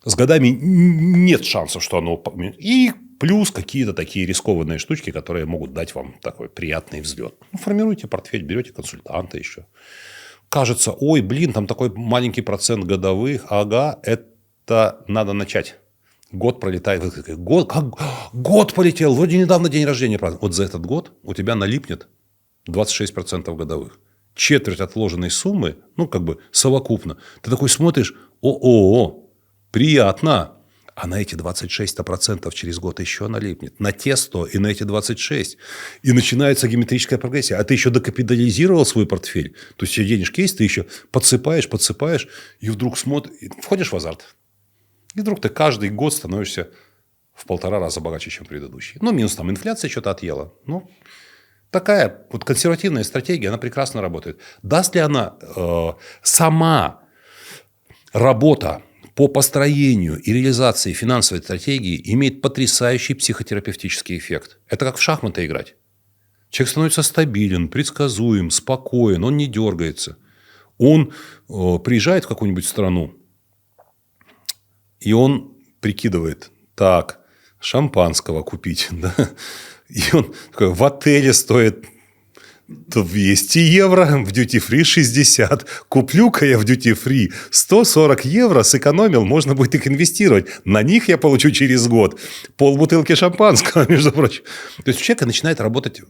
с годами нет шансов, что оно... И плюс какие-то такие рискованные штучки, которые могут дать вам такой приятный взлет. Формируйте портфель, берете консультанта еще. Кажется, ой, блин, там такой маленький процент годовых. Ага, это надо начать. Год пролетает. Год полетел. Вроде недавно день рождения праздновал. Вот за этот год у тебя налипнет 26% годовых. Четверть отложенной суммы, совокупно. Ты такой смотришь, приятно. А на эти 26% через год еще налипнет. На те 100 и на эти 26. И начинается геометрическая прогрессия. А ты еще докапитализировал свой портфель. То есть, все денежки есть, ты еще подсыпаешь. И вдруг входишь в азарт. И вдруг ты каждый год становишься в 1,5 раза богаче, чем предыдущий. Минус там инфляция что-то отъела. Такая вот консервативная стратегия, она прекрасно работает. Даст ли она сама работа по построению и реализации финансовой стратегии имеет потрясающий психотерапевтический эффект. Это как в шахматы играть. Человек становится стабилен, предсказуем, спокоен, он не дергается. Он приезжает в какую-нибудь страну, и он прикидывает, так, шампанского купить. Да? И он такой, в отеле стоит 200 евро, в дьюти-фри 60. Куплю-ка я в дьюти-фри 140 евро, сэкономил, можно будет их инвестировать. На них я получу через год полбутылки шампанского, между прочим. То есть, у человека начинает работать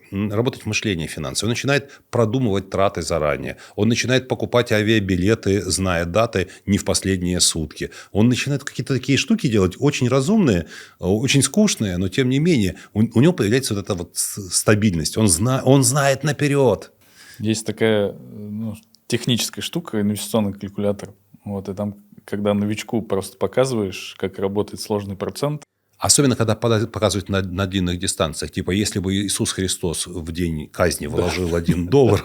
мышление финансовое. Он начинает продумывать траты заранее. Он начинает покупать авиабилеты, зная даты не в последние сутки. Он начинает какие-то такие штуки делать, очень разумные, очень скучные, но тем не менее, у него появляется вот эта вот стабильность. Он знает наперед. Есть такая техническая штука, инвестиционный калькулятор. И там, когда новичку просто показываешь, как работает сложный процент. Особенно, когда показывают на длинных дистанциях. Типа, если бы Иисус Христос в день казни вложил $1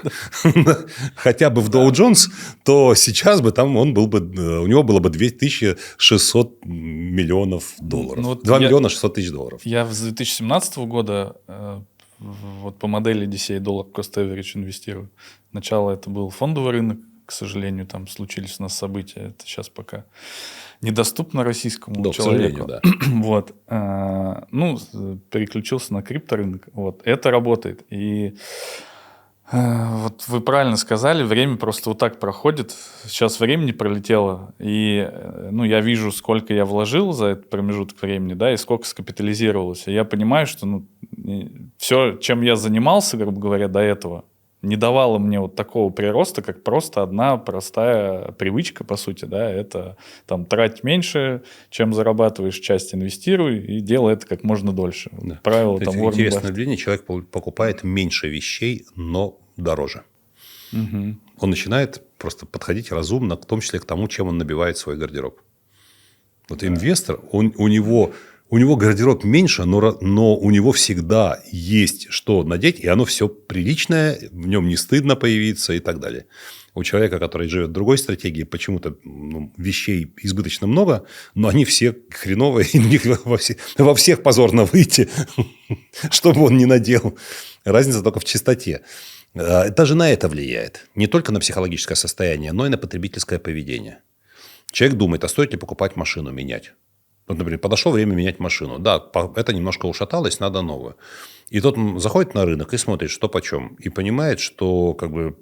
хотя бы в Dow Jones, то сейчас бы там у него было бы 2600 миллионов долларов. 2 миллиона 600 тысяч долларов. Я с 2017 года по модели DCA Dollar Cost Average инвестирую. Сначала это был фондовый рынок, к сожалению, там случились у нас события. Это сейчас пока недоступно российскому Да, человеку. к сожалению, да. Вот. Ну, переключился на крипторынок. Вот. Это работает. И вот вы правильно сказали, время просто вот так проходит. Сейчас времени пролетело, и ну, я вижу, сколько я вложил за этот промежуток времени, да, и сколько скапитализировалось. И я понимаю, что ну, все, чем я занимался, грубо говоря, до этого, не давало мне вот такого прироста, как просто одна простая привычка, по сути, да, это там трать меньше, чем зарабатываешь, часть инвестируй и делай это как можно дольше. Да. Правило там Уоррена Интересное Баффета. наблюдение. Человек покупает меньше вещей, но дороже. Угу. Он начинает просто подходить разумно, в том числе к тому, чем он набивает свой гардероб. Вот да. Инвестор, у него гардероб меньше, но у него всегда есть что надеть, и оно все приличное, в нем не стыдно появиться и так далее. У человека, который живет в другой стратегии, почему-то вещей избыточно много, но они все хреновые, и у них во всех позорно выйти, что бы он ни надел. Разница только в чистоте. Даже на это влияет. Не только на психологическое состояние, но и на потребительское поведение. Человек думает, а стоит ли покупать машину, менять? Вот, например, подошло время менять машину. Да, это немножко ушаталось, надо новую. И тот заходит на рынок и смотрит, что почем. И понимает, что как бы,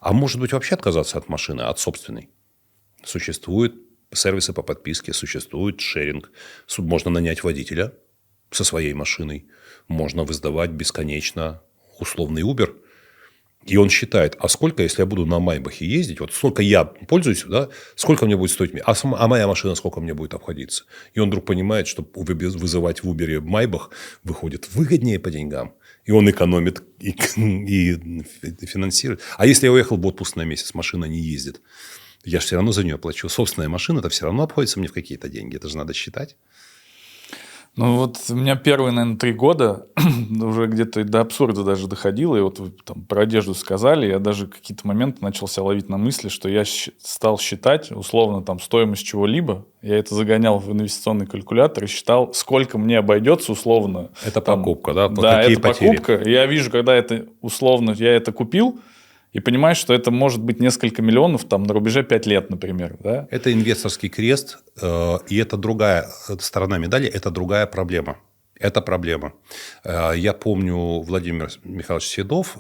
а может быть вообще отказаться от машины, от собственной. Существуют сервисы по подписке, существует шеринг. Можно нанять водителя со своей машиной. Можно выдавать бесконечно условный Uber. И он считает, а сколько, если я буду на Майбахе ездить, вот сколько я пользуюсь, да, сколько мне будет стоить, а моя машина сколько мне будет обходиться. И он вдруг понимает, что вызывать в Uber Майбах выходит выгоднее по деньгам. И он экономит и финансирует. А если я уехал в отпуск на месяц, машина не ездит, я же все равно за нее плачу. Собственная машина, это все равно обходится мне в какие-то деньги. Это же надо считать. Ну, вот у меня первые, наверное, 3 года уже где-то до абсурда даже доходило. И вот вы там про одежду сказали, я даже какие-то моменты начал себя ловить на мысли, что я стал считать условно там стоимость чего-либо. Я это загонял в инвестиционный калькулятор и считал, сколько мне обойдется условно. Это покупка, да? Да, какие это потери? покупка. И я вижу, когда это условно я это купил, и понимаешь, что это может быть несколько миллионов там, на рубеже 5 лет, например. Да? Это инвесторский крест, и это другая сторона медали, это другая проблема. Это проблема. Я помню Владимир Михайлович Седов,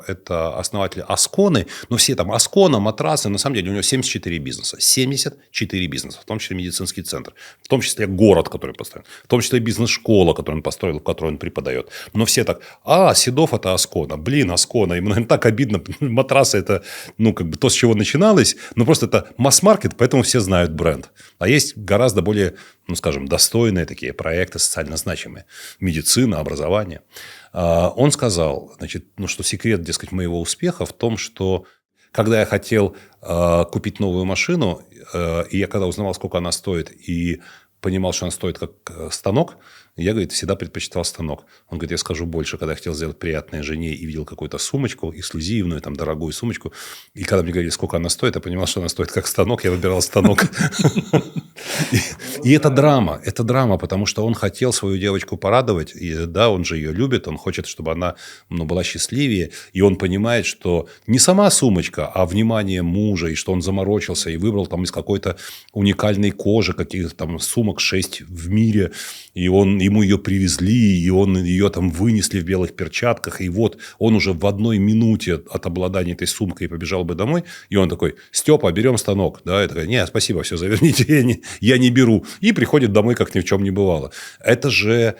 это основатель Асконы, но все там Аскона, матрасы, на самом деле у него 74 бизнеса. 74 бизнеса, в том числе медицинский центр, в том числе город, который построен, в том числе бизнес-школа, которую он построил, в которой он преподает. Но все так, Седов это Аскона, Аскона, ему, наверное, так обидно, матрасы это, как бы то, с чего начиналось, но просто это масс-маркет, поэтому все знают бренд. А есть гораздо более, скажем, достойные такие проекты, социально значимые. Медицина, образование. Он сказал, что секрет, дескать, моего успеха в том, что когда я хотел купить новую машину, и я когда узнавал, сколько она стоит, и понимал, что она стоит как станок, я, говорит, всегда предпочитал станок. Он говорит, я скажу больше, когда я хотел сделать приятное жене и видел какую-то сумочку, эксклюзивную, там, дорогую сумочку, и когда мне говорили, сколько она стоит, я понимал, что она стоит как станок, я выбирал станок. И это драма, потому что он хотел свою девочку порадовать, и да, он же ее любит, он хочет, чтобы она была счастливее, и он понимает, что не сама сумочка, а внимание мужа, и что он заморочился и выбрал там из какой-то уникальной кожи, каких-то там сумок 6 в мире, и ему ее привезли, и он ее там вынесли в белых перчатках, и вот он уже в 1 минуте от обладания этой сумкой побежал бы домой, и он такой, Степа, берем станок, да, я такой, нет, спасибо, все, заверните, я не беру, и приходит домой, как ни в чем не бывало. Это же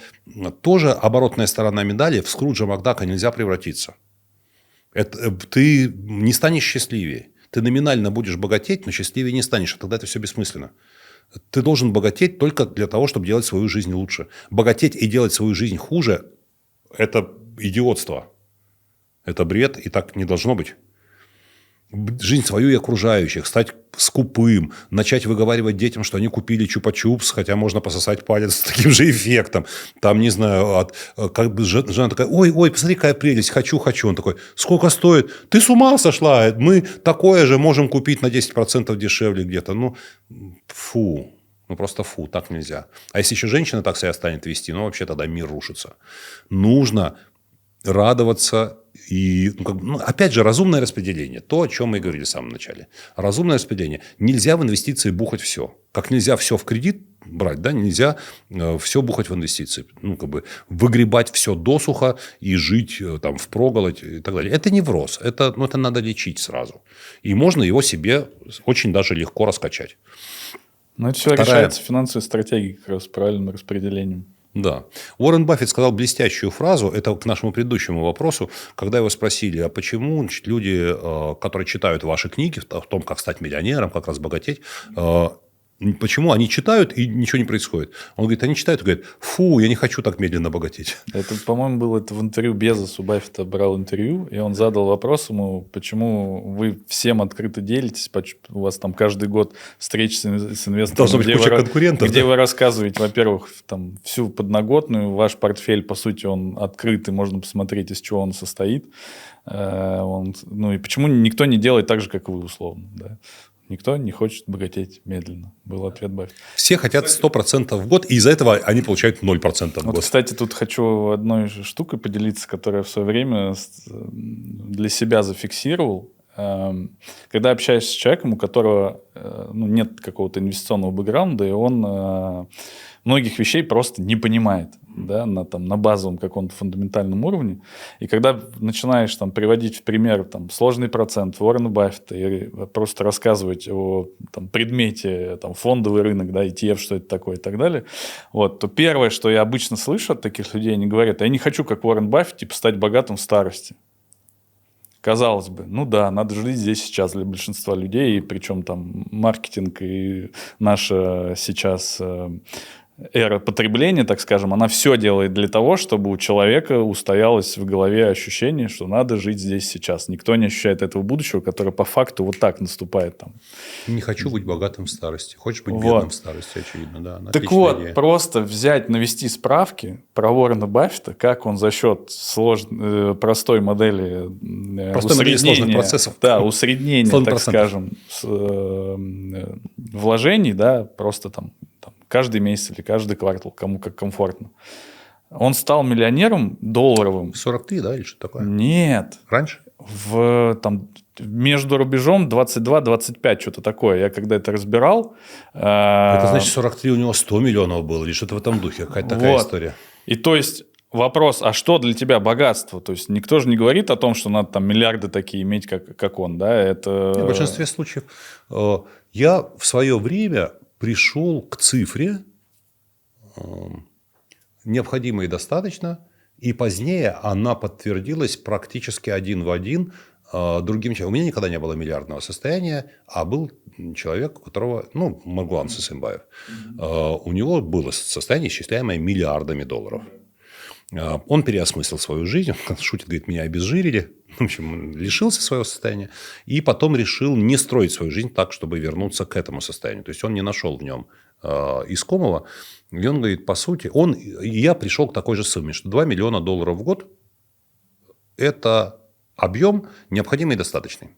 тоже оборотная сторона медали, в Скруджа Макдака нельзя превратиться. Ты не станешь счастливее, ты номинально будешь богатеть, но счастливее не станешь, а тогда это все бессмысленно. Ты должен богатеть только для того, чтобы делать свою жизнь лучше. Богатеть и делать свою жизнь хуже – это идиотство. Это бред, и так не должно быть. Жизнь свою и окружающих, стать скупым, начать выговаривать детям, что они купили чупа-чупс, хотя можно пососать палец с таким же эффектом. Там, не знаю, как бы жена такая, ой, посмотри, какая прелесть, хочу. Он такой, сколько стоит? Ты с ума сошла? Мы такое же можем купить на 10% дешевле где-то. Фу. Просто фу, так нельзя. А если еще женщина так себя станет вести, вообще тогда мир рушится. Нужно радоваться И, опять же, разумное распределение. То, о чем мы и говорили в самом начале. Разумное распределение. Нельзя в инвестиции бухать все. Как нельзя все в кредит брать, да, нельзя все бухать в инвестиции. Выгребать все досуха и жить там впроголодь и так далее. Это невроз. Это надо лечить сразу. И можно его себе очень даже легко раскачать. Но это все решается финансовой стратегией, как раз правильным распределением. Да. Уоррен Баффет сказал блестящую фразу, это к нашему предыдущему вопросу, когда его спросили, а почему люди, которые читают ваши книги о том, как стать миллионером, как разбогатеть, почему они читают и ничего не происходит? Он говорит, они читают и говорят, фу, я не хочу так медленно богатеть. Это, по-моему, было в интервью Безос, у Баффета брал интервью, и он задал вопрос ему, почему вы всем открыто делитесь, у вас там каждый год встречи с инвесторами, должна быть куча конкурентов, где вы рассказываете, во-первых, там, всю подноготную, ваш портфель, по сути, он открытый, можно посмотреть, из чего он состоит. И почему никто не делает так же, как вы, условно, да? Никто не хочет богатеть медленно. Был ответ Баффета. Все хотят 100% в год, и из-за этого они получают 0% в год. Кстати, тут хочу одной штукой поделиться, которую я в свое время для себя зафиксировал. Когда общаешься с человеком, у которого нет какого-то инвестиционного бэкграунда, и он многих вещей просто не понимает, да, на базовом каком-то фундаментальном уровне. И когда начинаешь приводить в пример сложный процент Уоррена Баффета и просто рассказывать о предмете фондовый рынок, да, ETF, что это такое и так далее, то первое, что я обычно слышу от таких людей, они говорят, я не хочу, как Уоррен Баффет, стать богатым в старости. Казалось бы, надо жить здесь сейчас для большинства людей, и причем маркетинг и наша сейчас эра потребления, так скажем, она все делает для того, чтобы у человека устоялось в голове ощущение, что надо жить здесь сейчас. Никто не ощущает этого будущего, которое по факту вот так наступает там. Не хочу быть богатым в старости. Хочешь быть бедным в старости, очевидно. Да, так вот, идея. Просто взять, навести справки про Уоррена Баффета, как он за счет простой модели сложных процессов. Да, усреднения, так скажем, вложений, да, просто каждый месяц или каждый квартал, кому как комфортно. Он стал миллионером долларовым. 43, да, или что такое? Нет. Раньше? Между рубежом 22-25, что-то такое. Я когда это разбирал... Это значит, 43 у него 100 миллионов было, или что-то в этом духе, какая-то такая история. И то есть... Вопрос, а что для тебя богатство? То есть, никто же не говорит о том, что надо миллиарды такие иметь, как он. Да? Это... В большинстве случаев. Я в свое время пришел к цифре необходимо и достаточно, и позднее она подтвердилась практически один в один другим человеком. У меня никогда не было миллиардного состояния, а был человек, у которого, Маргулан Сысымбаев, у него было состояние, исчисляемое миллиардами долларов. Он переосмыслил свою жизнь, он шутит, говорит, меня обезжирили, в общем, лишился своего состояния, и потом решил не строить свою жизнь так, чтобы вернуться к этому состоянию. То есть, он не нашел в нем искомого, и он говорит, по сути, я пришел к такой же сумме, что 2 миллиона долларов в год – это объем необходимый и достаточный.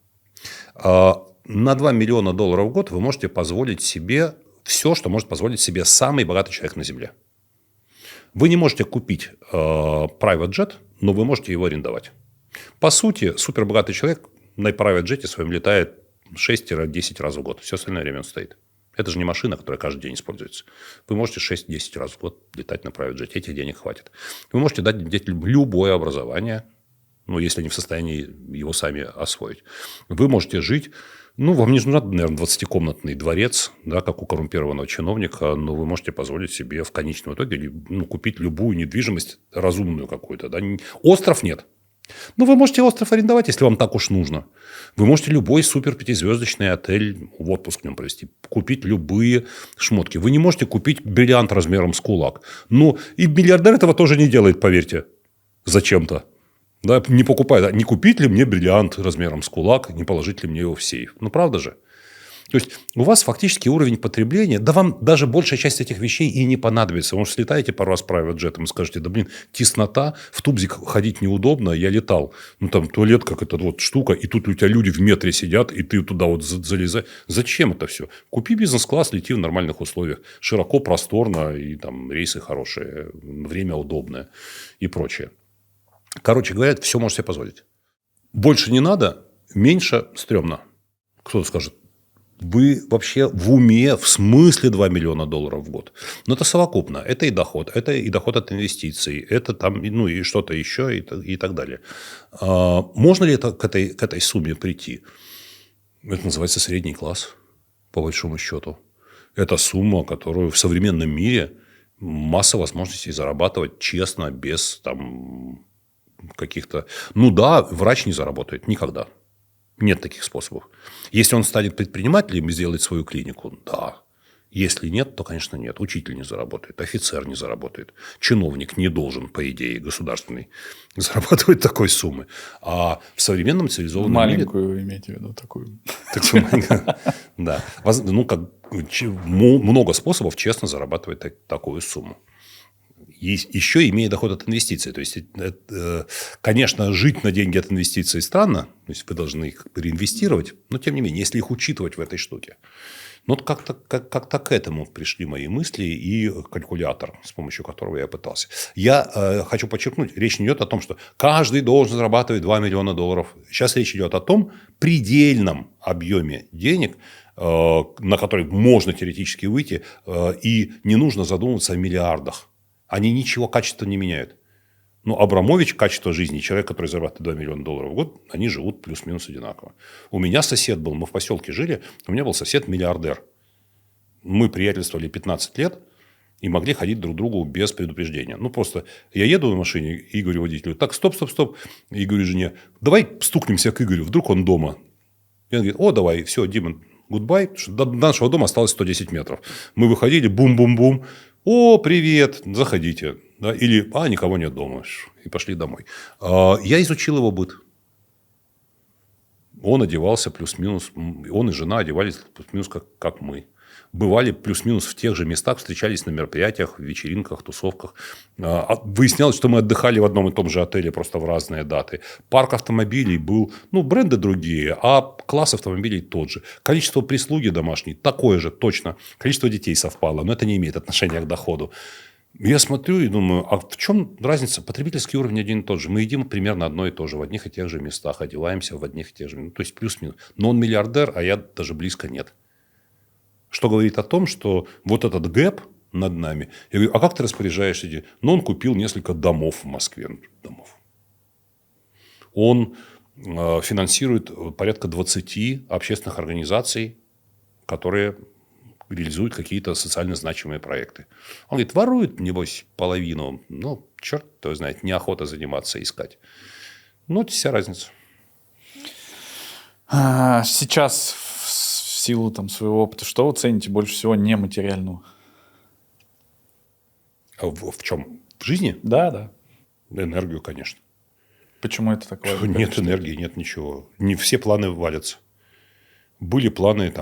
На 2 миллиона долларов в год вы можете позволить себе все, что может позволить себе самый богатый человек на Земле. Вы не можете купить private jet, но вы можете его арендовать. По сути, супербогатый человек на private jet своем летает 6-10 раз в год. Все остальное время он стоит. Это же не машина, которая каждый день используется. Вы можете 6-10 раз в год летать на private jet. Этих денег хватит. Вы можете дать детям любое образование, если они в состоянии его сами освоить. Вы можете жить... вам не нужен, наверное, 20-комнатный дворец, да, как у коррумпированного чиновника, но вы можете позволить себе в конечном итоге купить любую недвижимость разумную какую-то. Да. Остров нет. Вы можете остров арендовать, если вам так уж нужно. Вы можете любой супер 5-звездочный отель в отпуск в нем провести. Купить любые шмотки. Вы не можете купить бриллиант размером с кулак. И миллиардер этого тоже не делает, поверьте. Зачем-то. Да, не покупает. Не купить ли мне бриллиант размером с кулак, не положить ли мне его в сейф? Правда же? То есть, у вас фактически уровень потребления, да вам даже большая часть этих вещей и не понадобится. Вы слетаете пару раз private jetом и скажете, теснота, в тубзик ходить неудобно, я летал. Туалет, как эта штука, и тут у тебя люди в метре сидят, и ты туда залезаешь. Зачем это все? Купи бизнес-класс, лети в нормальных условиях. Широко, просторно, и рейсы хорошие, время удобное и прочее. Короче говоря, все можешь себе позволить. Больше не надо, меньше стрёмно. Кто-то скажет, вы вообще в уме, в смысле 2 миллиона долларов в год? Но это совокупно. Это и доход от инвестиций, это там, ну, и что-то еще, и так далее. Можно ли это к этой сумме прийти? Это называется средний класс, по большому счету. Это сумма, которую в современном мире масса возможностей зарабатывать честно, без там каких-то... Ну да, врач не заработает никогда. Нет таких способов. Если он станет предпринимателем и сделает свою клинику, да. Если нет, то, конечно, нет. Учитель не заработает, офицер не заработает, чиновник не должен, по идее, государственный, зарабатывать такой суммы. А в современном цивилизованном Маленькую мире... имейте в виду, такую. Да. Ну, много способов честно зарабатывать такую сумму. Еще имея доход от инвестиций. То есть, конечно, жить на деньги от инвестиций странно. То есть, вы должны их реинвестировать. Но, тем не менее, если их учитывать в этой штуке. Ну, вот как-то к этому пришли мои мысли и калькулятор, с помощью которого я пытался. Я хочу подчеркнуть, речь не идет о том, что каждый должен зарабатывать 2 миллиона долларов. Сейчас речь идет о том предельном объеме денег, на который можно теоретически выйти, и не нужно задумываться о миллиардах. Они ничего качества не меняют. Ну, Абрамович, качество жизни, человек, который зарабатывает 2 миллиона долларов в год, они живут плюс-минус одинаково. У меня сосед был, мы в поселке жили, у меня был сосед-миллиардер. Мы приятельствовали 15 лет и могли ходить друг к другу без предупреждения. Ну, просто я еду на машине и говорю водителю, так, стоп. И говорю жене, давай стукнемся к Игорю, вдруг он дома. И он говорит, о, давай, все, Дима, гудбай. До нашего дома осталось 110 метров. Мы выходили, бум-бум-бум. О, привет, заходите. Да? Или, никого нет дома. И пошли домой. Я изучил его быт. Он одевался плюс-минус. Он и жена одевались плюс-минус, как мы. Бывали плюс-минус в тех же местах, встречались на мероприятиях, вечеринках, тусовках. Выяснялось, что мы отдыхали в одном и том же отеле, просто в разные даты. Парк автомобилей был, бренды другие, а класс автомобилей тот же. Количество прислуги домашней такое же, точно. Количество детей совпало, но это не имеет отношения к доходу. Я смотрю и думаю, а в чем разница? Потребительский уровень один и тот же. Мы едим примерно одно и то же, в одних и тех же местах, одеваемся в одних и тех же. То есть, плюс-минус. Но он миллиардер, а я даже близко нет. Что говорит о том, что вот этот гэп над нами... Я говорю, а как ты распоряжаешься? Он купил несколько домов в Москве. Домов. Он финансирует порядка 20 общественных организаций, которые реализуют какие-то социально значимые проекты. Он говорит, ворует, небось, половину. Черт его знает, неохота заниматься, искать. Вся разница. Сейчас в силу своего опыта, что вы цените больше всего нематериального? В чем? В жизни? Да. Энергию, конечно. Почему это так важно? Нет энергии, нет ничего. Не все планы валятся. Были планы,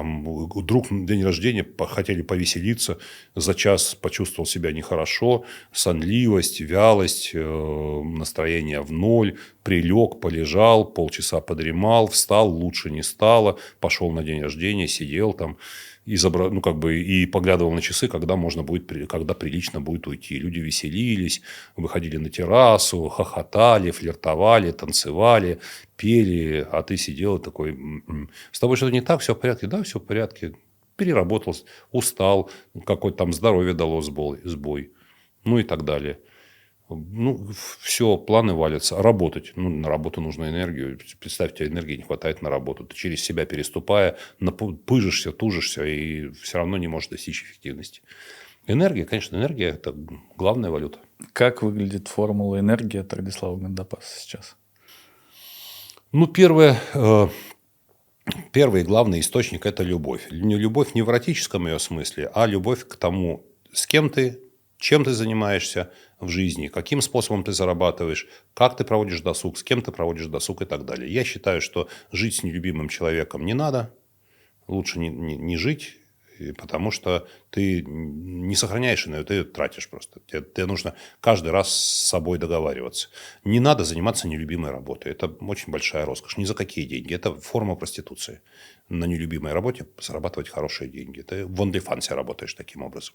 друг на день рождения хотели повеселиться, за час почувствовал себя нехорошо, сонливость, вялость, настроение в ноль, прилег, полежал, полчаса подремал, встал, лучше не стало, пошел на день рождения, сидел там, и поглядывал на часы, когда прилично будет уйти. Люди веселились, выходили на террасу, хохотали, флиртовали, танцевали, пели, а ты сидел и такой, с тобой что-то не так, все в порядке? Да, все в порядке. Переработал, устал, какое-то там здоровье дало сбой, и так далее. Все, планы валятся. Работать. На работу нужно энергию. Представьте, энергии не хватает на работу. Ты через себя переступая, пыжишься, тужишься и все равно не можешь достичь эффективности. Энергия, конечно, энергия – это главная валюта. Как выглядит формула энергии от Радислава Гандапаса сейчас? Первый и главный источник – это любовь. Любовь не в эротическом ее смысле, а любовь к тому, с кем ты, чем ты занимаешься в жизни, каким способом ты зарабатываешь, как ты проводишь досуг, с кем ты проводишь досуг и так далее. Я считаю, что жить с нелюбимым человеком не надо. Лучше не жить. Потому что ты не сохраняешь энергию, ты ее тратишь просто. Тебе нужно каждый раз с собой договариваться. Не надо заниматься нелюбимой работой. Это очень большая роскошь. Ни за какие деньги. Это форма проституции. На нелюбимой работе зарабатывать хорошие деньги. Ты в OnlyFans работаешь таким образом.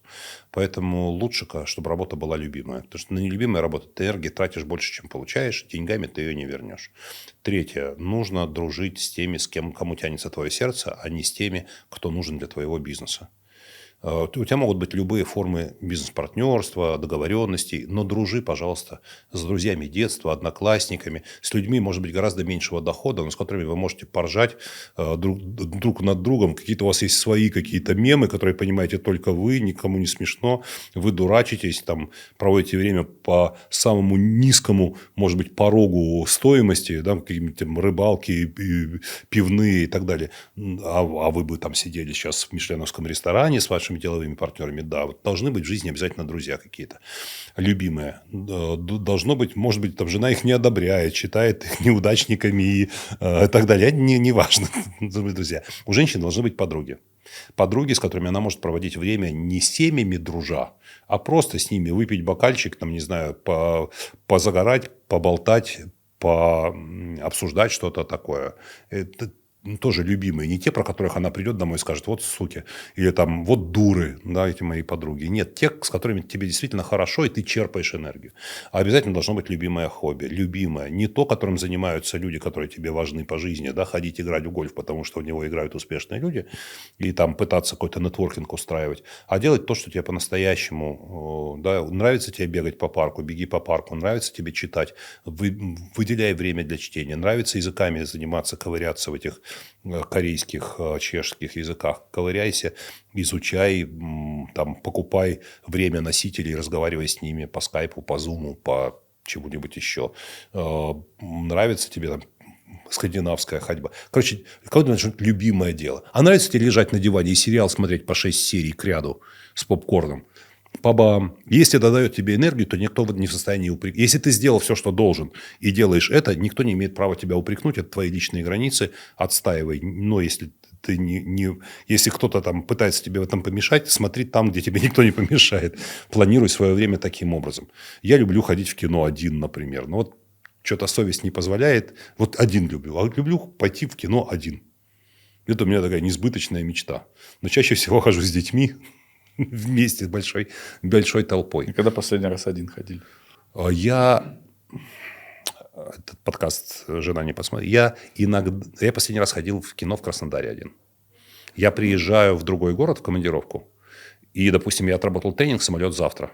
Поэтому лучше, чтобы работа была любимая. Потому что на нелюбимой работе ты энергии тратишь больше, чем получаешь. Деньгами ты ее не вернешь. Третье. Нужно дружить с теми, кому тянется твое сердце, а не с теми, кто нужен для твоего бизнеса. У тебя могут быть любые формы бизнес-партнерства, договоренностей, но дружи, пожалуйста, с друзьями детства, одноклассниками, с людьми, может быть, гораздо меньшего дохода, но с которыми вы можете поржать друг над другом. Какие-то у вас есть свои какие-то мемы, которые понимаете только вы, никому не смешно, вы дурачитесь, там, проводите время по самому низкому, может быть, порогу стоимости, да, какие-нибудь там рыбалки, пивные и так далее. А вы бы там сидели сейчас в мишленовском ресторане с вашими деловыми партнерами, да, вот должны быть в жизни обязательно друзья какие-то, любимые. Должно быть, может быть, там жена их не одобряет, считает их неудачниками и так далее. Это не важно, друзья. У женщин должны быть подруги. Подруги, с которыми она может проводить время не семьями дружа, а просто с ними выпить бокальчик, там, не знаю, позагорать, поболтать, пообсуждать что-то такое. Это тоже любимые. Не те, про которых она придет домой и скажет: вот суки. Или там: вот дуры, да, эти мои подруги. Нет, те, с которыми тебе действительно хорошо, и ты черпаешь энергию. А обязательно должно быть любимое хобби. Любимое. Не то, которым занимаются люди, которые тебе важны по жизни. Да, ходить играть в гольф, потому что в него играют успешные люди. И там пытаться какой-то нетворкинг устраивать. А делать то, что тебе по-настоящему. Да, нравится тебе бегать по парку, беги по парку. Нравится тебе читать, выделяй время для чтения. Нравится языками заниматься, ковыряться в этих корейских, чешских языках. Ковыряйся, изучай, там, покупай время носителей, разговаривай с ними по скайпу, по зуму, по чему-нибудь еще. Нравится тебе там скандинавская ходьба. Короче, какое-то любимое дело. А нравится тебе лежать на диване и сериал смотреть по 6 серий к ряду с попкорном? Пабам. Если это дает тебе энергию, то никто не в состоянии упрекнуть. Если ты сделал все, что должен, и делаешь это, никто не имеет права тебя упрекнуть. Это твои личные границы. Отстаивай. Но если ты если кто-то там пытается тебе в этом помешать, смотри там, где тебе никто не помешает. Планируй свое время таким образом. Я люблю ходить в кино один, например. Но вот что-то совесть не позволяет. Вот один люблю. А люблю пойти в кино один. Это у меня такая несбыточная мечта. Но чаще всего хожу с детьми. Вместе с большой толпой. И когда последний раз один ходили? Этот подкаст жена не посмотрит. Я последний раз ходил в кино в Краснодаре один. Я приезжаю в другой город в командировку. И, допустим, я отработал тренинг, самолет завтра.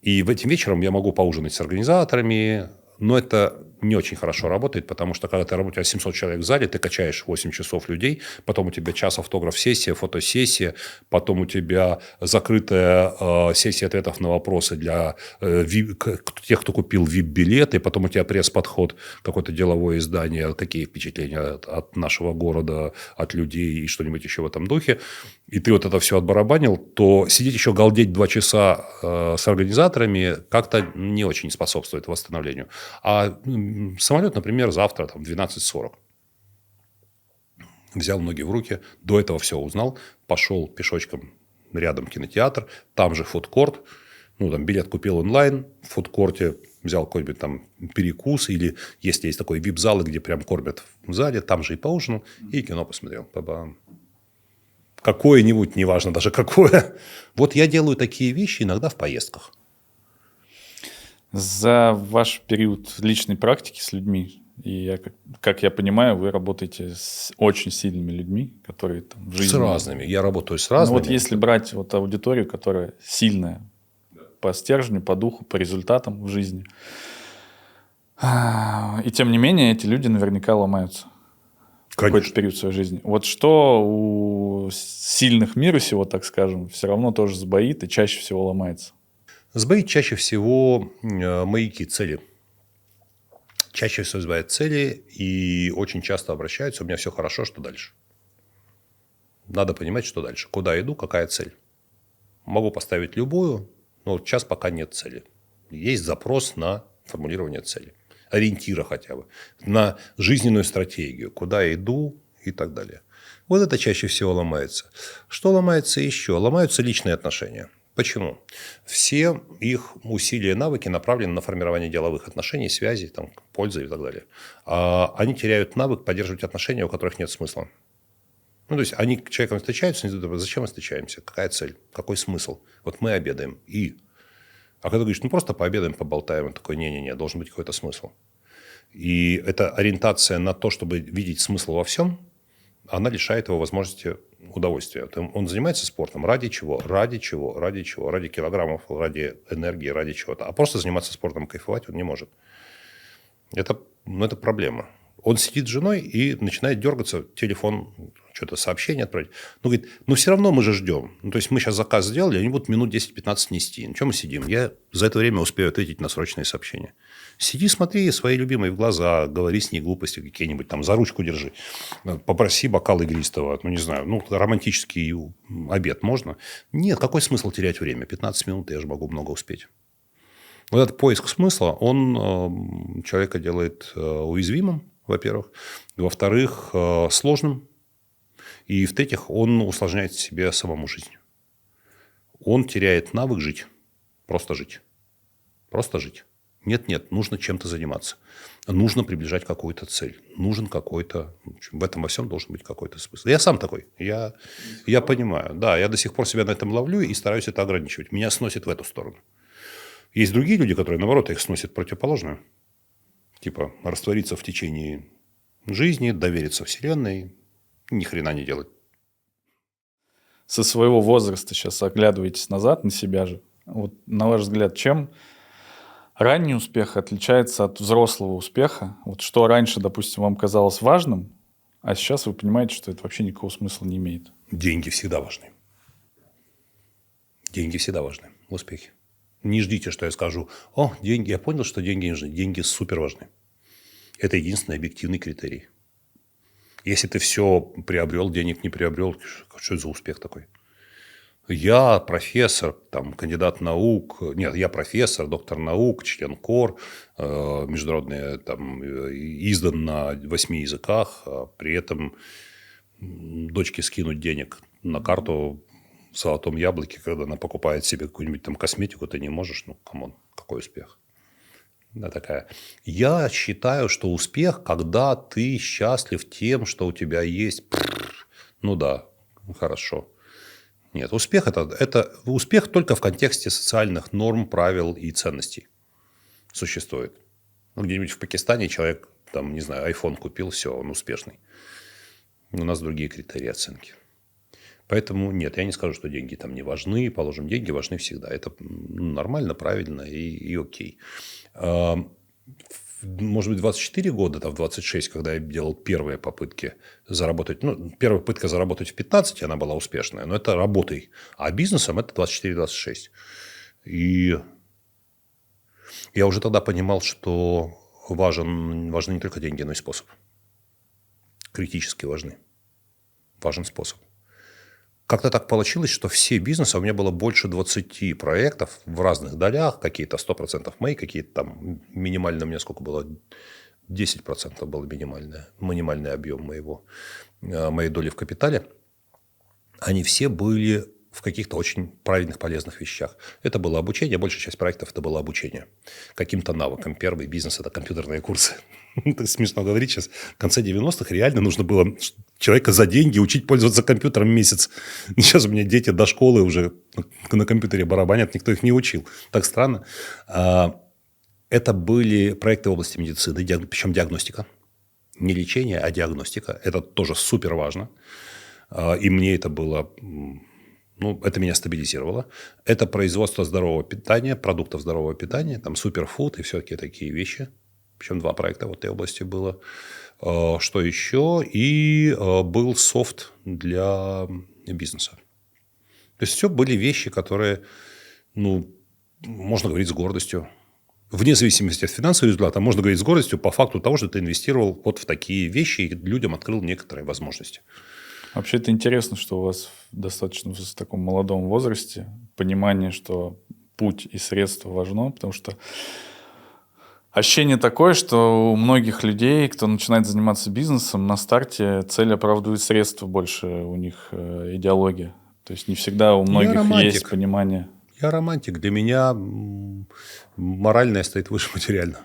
И этим вечером я могу поужинать с организаторами. Но это не очень хорошо работает, потому что когда ты работаешь 700 человек в зале, ты качаешь 8 часов людей, потом у тебя час автограф-сессия, фотосессия, потом у тебя закрытая сессия ответов на вопросы для тех, кто купил VIP-билеты, потом у тебя пресс-подход, какое-то деловое издание, какие впечатления от нашего города, от людей и что-нибудь еще в этом духе, и ты вот это все отбарабанил, то сидеть еще галдеть 2 часа с организаторами как-то не очень способствует восстановлению. А самолет, например, завтра там, в 12:40. Взял ноги в руки, до этого все узнал, пошел пешочком рядом кинотеатр, там же фудкорт, там билет купил онлайн, в фудкорте взял какой-нибудь там перекус, или если есть такой вип-зал, где прям кормят в зале, там же и поужинал, и кино посмотрел. Ба-бам. Какое-нибудь, неважно даже какое. Вот я делаю такие вещи иногда в поездках. За ваш период личной практики с людьми, и как я понимаю, вы работаете с очень сильными людьми, которые там в жизни... С разными. Я работаю с разными. Ну, вот если брать вот аудиторию, которая сильная по стержню, по духу, по результатам в жизни, и тем не менее эти люди наверняка ломаются. В какой-то период своей жизни. Вот что у сильных мира сего, так скажем, все равно тоже сбоит и чаще всего ломается? Сбоит чаще всего маяки, цели. Чаще всего сбивают цели и очень часто обращаются: у меня все хорошо, что дальше? Надо понимать, что дальше. Куда иду, какая цель? Могу поставить любую, но вот сейчас пока нет цели. Есть запрос на формулирование цели. Ориентира хотя бы. На жизненную стратегию. Куда иду и так далее. Вот это чаще всего ломается. Что ломается еще? Ломаются личные отношения. Почему? Все их усилия и навыки направлены на формирование деловых отношений, связей, там, пользы и так далее. А они теряют навык поддерживать отношения, у которых нет смысла. Ну, то есть, они с человеком встречаются, они думают, зачем мы встречаемся, какая цель, какой смысл. Вот мы обедаем, и... А когда ты говоришь, ну, просто пообедаем, поболтаем, он такой, не-не-не, должен быть какой-то смысл. И эта ориентация на то, чтобы видеть смысл во всем, она лишает его возможности удовольствия. Он занимается спортом ради чего? Ради чего? Ради чего? Ради килограммов, ради энергии, ради чего-то. А просто заниматься спортом, кайфовать он не может. Это проблема. Он сидит с женой и начинает дергаться, телефон, что-то сообщение отправить. Ну, говорит, все равно мы же ждем. Ну, то есть, мы сейчас заказ сделали, они будут минут 10-15 нести. Ну, что мы сидим? Я за это время успею ответить на срочные сообщения. Сиди, смотри своей любимой в глаза, говори с ней глупости какие-нибудь, там, за ручку держи. Попроси бокал игристого, не знаю, романтический обед можно? Нет, какой смысл терять время? 15 минут я же могу много успеть. Вот этот поиск смысла, он человека делает уязвимым, во-первых. Во-вторых, сложным. И в-третьих, он усложняет себе самому жизнь. Он теряет навык жить. Просто жить. Просто жить. Нет, нужно чем-то заниматься. Нужно приближать какую-то цель. Нужен какой-то... В этом во всем должен быть какой-то смысл. Я сам такой. Я понимаю. Да, я до сих пор себя на этом ловлю и стараюсь это ограничивать. Меня сносит в эту сторону. Есть другие люди, которые, наоборот, их сносят противоположно. Типа раствориться в течение жизни, довериться Вселенной, ни хрена не делать. Со своего возраста сейчас оглядываетесь назад на себя же. Вот, на ваш взгляд, чем ранний успех отличается от взрослого успеха? Вот что раньше, допустим, вам казалось важным, а сейчас вы понимаете, что это вообще никакого смысла не имеет? Деньги всегда важны. Деньги всегда важны в успехе. Не ждите, что я скажу, деньги, я понял, что деньги нужны. Деньги супер важны. Это единственный объективный критерий. Если ты все приобрел, денег не приобрел, что это за успех такой? Я профессор, кандидат наук. Нет, я профессор, доктор наук, член КОР, международный, издан на 8 языках. При этом дочке скинуть денег на карту в золотом яблоке, когда она покупает себе какую-нибудь косметику, ты не можешь. Камон, какой успех? Да, такая. Я считаю, что успех, когда ты счастлив тем, что у тебя есть. Ну да, хорошо. Нет, успех это успех только в контексте социальных норм, правил и ценностей существует. Где-нибудь в Пакистане человек, не знаю, iPhone купил, все, он успешный. У нас другие критерии оценки. Поэтому нет, я не скажу, что деньги не важны. Положим, деньги важны всегда. Это нормально, правильно и окей. Может быть, 24 года, в 26, когда я делал первые попытки заработать. Первая попытка заработать в 15, она была успешная. Но это работой. А бизнесом это 24-26. И я уже тогда понимал, что важны не только деньги, но и способ. Критически важны. Важен способ. Как-то так получилось, что все бизнесы, у меня было больше 20 проектов в разных долях, какие-то 100% мои, какие-то минимально, у меня сколько было, 10% был минимальный объем моей доли в капитале. Они все были в каких-то очень правильных, полезных вещах. Это было обучение, большая часть проектов это было обучение. Каким-то навыкам. Первый бизнес – это компьютерные курсы. Это смешно говорить сейчас. В конце 90-х реально нужно было человека за деньги учить пользоваться компьютером месяц. Сейчас у меня дети до школы уже на компьютере барабанят, никто их не учил. Так странно. Это были проекты в области медицины, причем диагностика. Не лечение, а диагностика. Это тоже супер важно. И мне это было... это меня стабилизировало. Это производство здорового питания, продуктов здорового питания, суперфуд и все-таки такие вещи. Причем 2 проекта в этой области было. Что еще? И был софт для бизнеса. То есть, все были вещи, которые, можно говорить с гордостью. Вне зависимости от финансового результата, можно говорить с гордостью по факту того, что ты инвестировал вот в такие вещи и людям открыл некоторые возможности. Вообще, это интересно, что у вас достаточно в таком молодом возрасте понимание, что путь и средства важно, потому что Ощущение такое, что у многих людей, кто начинает заниматься бизнесом, на старте цель оправдывает средства больше, у них идеология. То есть не всегда у многих есть понимание. Я романтик. Для меня моральное стоит выше материального.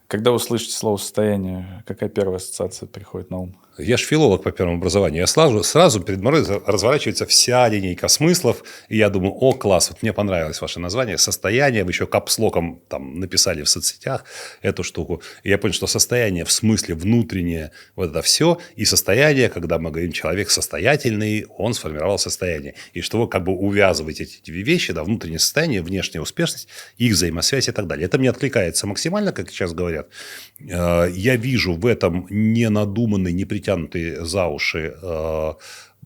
Когда вы слышите слово «состояние», какая первая ассоциация приходит на ум? Я же филолог по первому образованию. Я сразу перед мной разворачивается вся линейка смыслов. И я думаю, о, класс, вот мне понравилось ваше название. Состояние, вы еще капслоком там написали в соцсетях эту штуку. И я понял, что состояние в смысле внутреннее, вот это все. И состояние, когда мы говорим, человек состоятельный, он сформировал состояние. И что вы как бы увязываете эти две вещи, да, внутреннее состояние, внешняя успешность, их взаимосвязь и так далее. Это мне откликается максимально, как сейчас говорят. Я вижу в этом ненадуманный, не притянутые за уши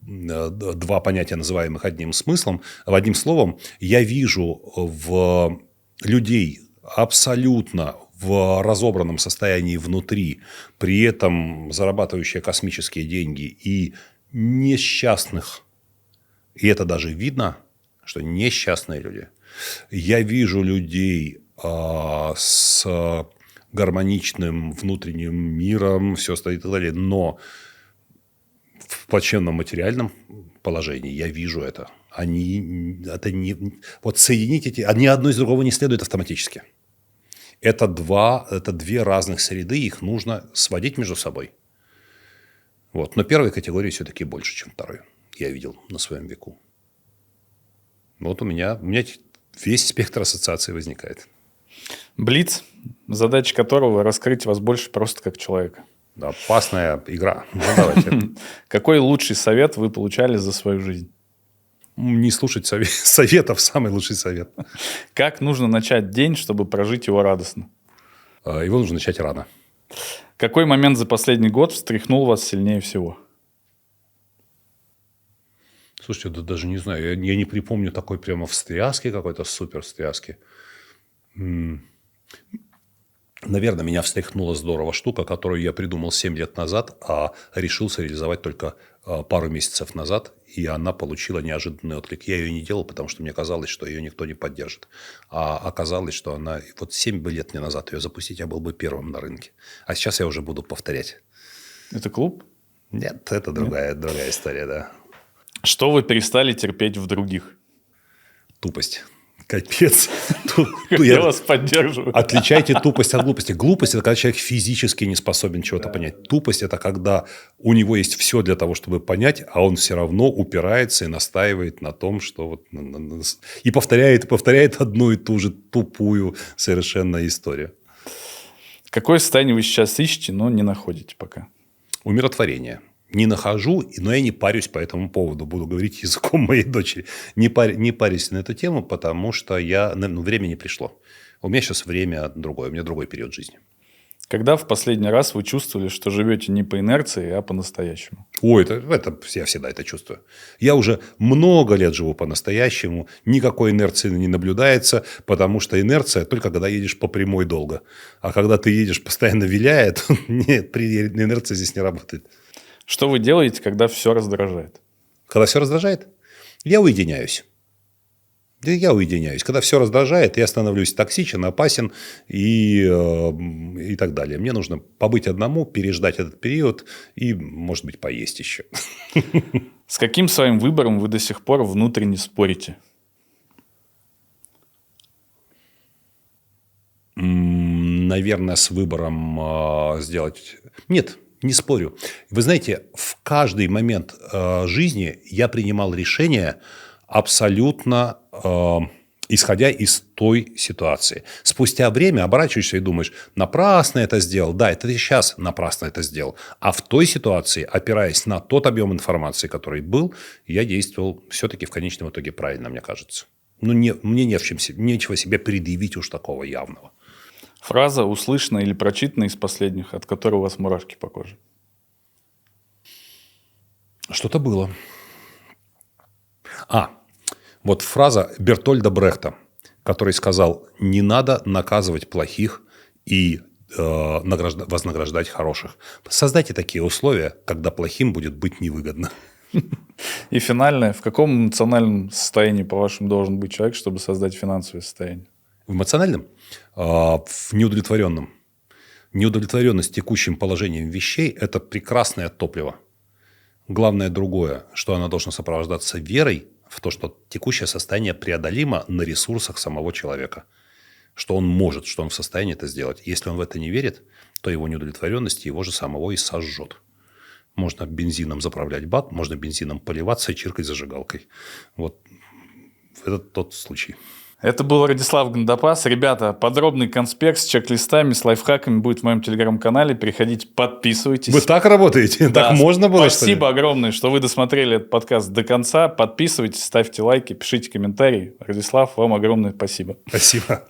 два понятия, называемых одним смыслом, одним словом. Я вижу в людей абсолютно в разобранном состоянии внутри, при этом зарабатывающие космические деньги и несчастных. И это даже видно, что несчастные люди. Я вижу людей с гармоничным внутренним миром, все стоит и так далее. Но в плачевном материальном положении я вижу это. Это не, вот соединить эти... Ни одно из другого не следует автоматически. Это две разных среды, их нужно сводить между собой. Вот. Но первой категории все-таки больше, чем второй. Я видел на своем веку. Вот у меня весь спектр ассоциаций возникает. Блиц, задача которого раскрыть вас больше просто как человека. Опасная игра. Ну, давайте. Какой лучший совет вы получали за свою жизнь? Не слушать советов – самый лучший совет. Как нужно начать день, чтобы прожить его радостно? Его нужно начать рано. Какой момент за последний год встряхнул вас сильнее всего? Слушайте, да даже не знаю. Я не припомню такой прямо встряски, какой-то супер встряски. Наверное, меня встряхнула здорово штука, которую я придумал 7 лет назад, а решился реализовать только пару месяцев назад, и она получила неожиданный отклик. Я ее не делал, потому что мне казалось, что ее никто не поддержит. А оказалось, что она... Вот 7 лет мне назад ее запустить, я был бы первым на рынке. А сейчас я уже буду повторять. Это клуб? Нет, это другая история, да. Что вы перестали терпеть в других? Тупость. Капец. Я вас поддерживаю. Отличайте тупость от глупости. Глупость – это когда человек физически не способен чего-то понять. Тупость – это когда у него есть все для того, чтобы понять, а он все равно упирается и настаивает на том, что... Вот, и повторяет одну и ту же тупую совершенно историю. Какое состояние вы сейчас ищете, но не находите пока? Умиротворение. Не нахожу, но я не парюсь по этому поводу. Буду говорить языком моей дочери. Не парюсь на эту тему, потому что время не пришло. У меня сейчас время другое. У меня другой период жизни. Когда в последний раз вы чувствовали, что живете не по инерции, а по-настоящему? Ой, я всегда это чувствую. Я уже много лет живу по-настоящему. Никакой инерции не наблюдается, потому что инерция только когда едешь по прямой долго. А когда ты едешь постоянно виляя, то инерция здесь не работает. Что вы делаете, когда все раздражает? Когда все раздражает, я уединяюсь. Когда все раздражает, я становлюсь токсичен, опасен и так далее. Мне нужно побыть одному, переждать этот период и, может быть, поесть еще. С каким своим выбором вы до сих пор внутренне спорите? Наверное, с выбором сделать... Нет. Не спорю. Вы знаете, в каждый момент жизни я принимал решения абсолютно исходя из той ситуации. Спустя время оборачиваешься и думаешь, напрасно это сделал. Да, это ты сейчас напрасно это сделал. А в той ситуации, опираясь на тот объем информации, который был, я действовал все-таки в конечном итоге правильно, мне кажется. Мне нечего себе предъявить уж такого явного. Фраза, услышанная или прочитанная из последних, от которой у вас мурашки по коже? Что-то было. Вот фраза Бертольда Брехта, который сказал, не надо наказывать плохих и вознаграждать хороших. Создайте такие условия, когда плохим будет быть невыгодно. И финальное. В каком эмоциональном состоянии, по-вашему, должен быть человек, чтобы создать финансовое состояние? В эмоциональном? В неудовлетворенном. Неудовлетворенность текущим положением вещей – это прекрасное топливо. Главное другое, что оно должно сопровождаться верой в то, что текущее состояние преодолимо на ресурсах самого человека. Что он может, что он в состоянии это сделать. Если он в это не верит, то его неудовлетворенность его же самого и сожжет. Можно бензином заправлять бак, можно бензином поливаться и чиркать зажигалкой. Вот это тот случай. Это был Радислав Гандапас. Ребята, подробный конспект с чек-листами, с лайфхаками будет в моем телеграм-канале. Переходите, подписывайтесь. Вы так работаете? Да, так можно было? Спасибо огромное, что вы досмотрели этот подкаст до конца. Подписывайтесь, ставьте лайки, пишите комментарии. Радислав, вам огромное спасибо. Спасибо.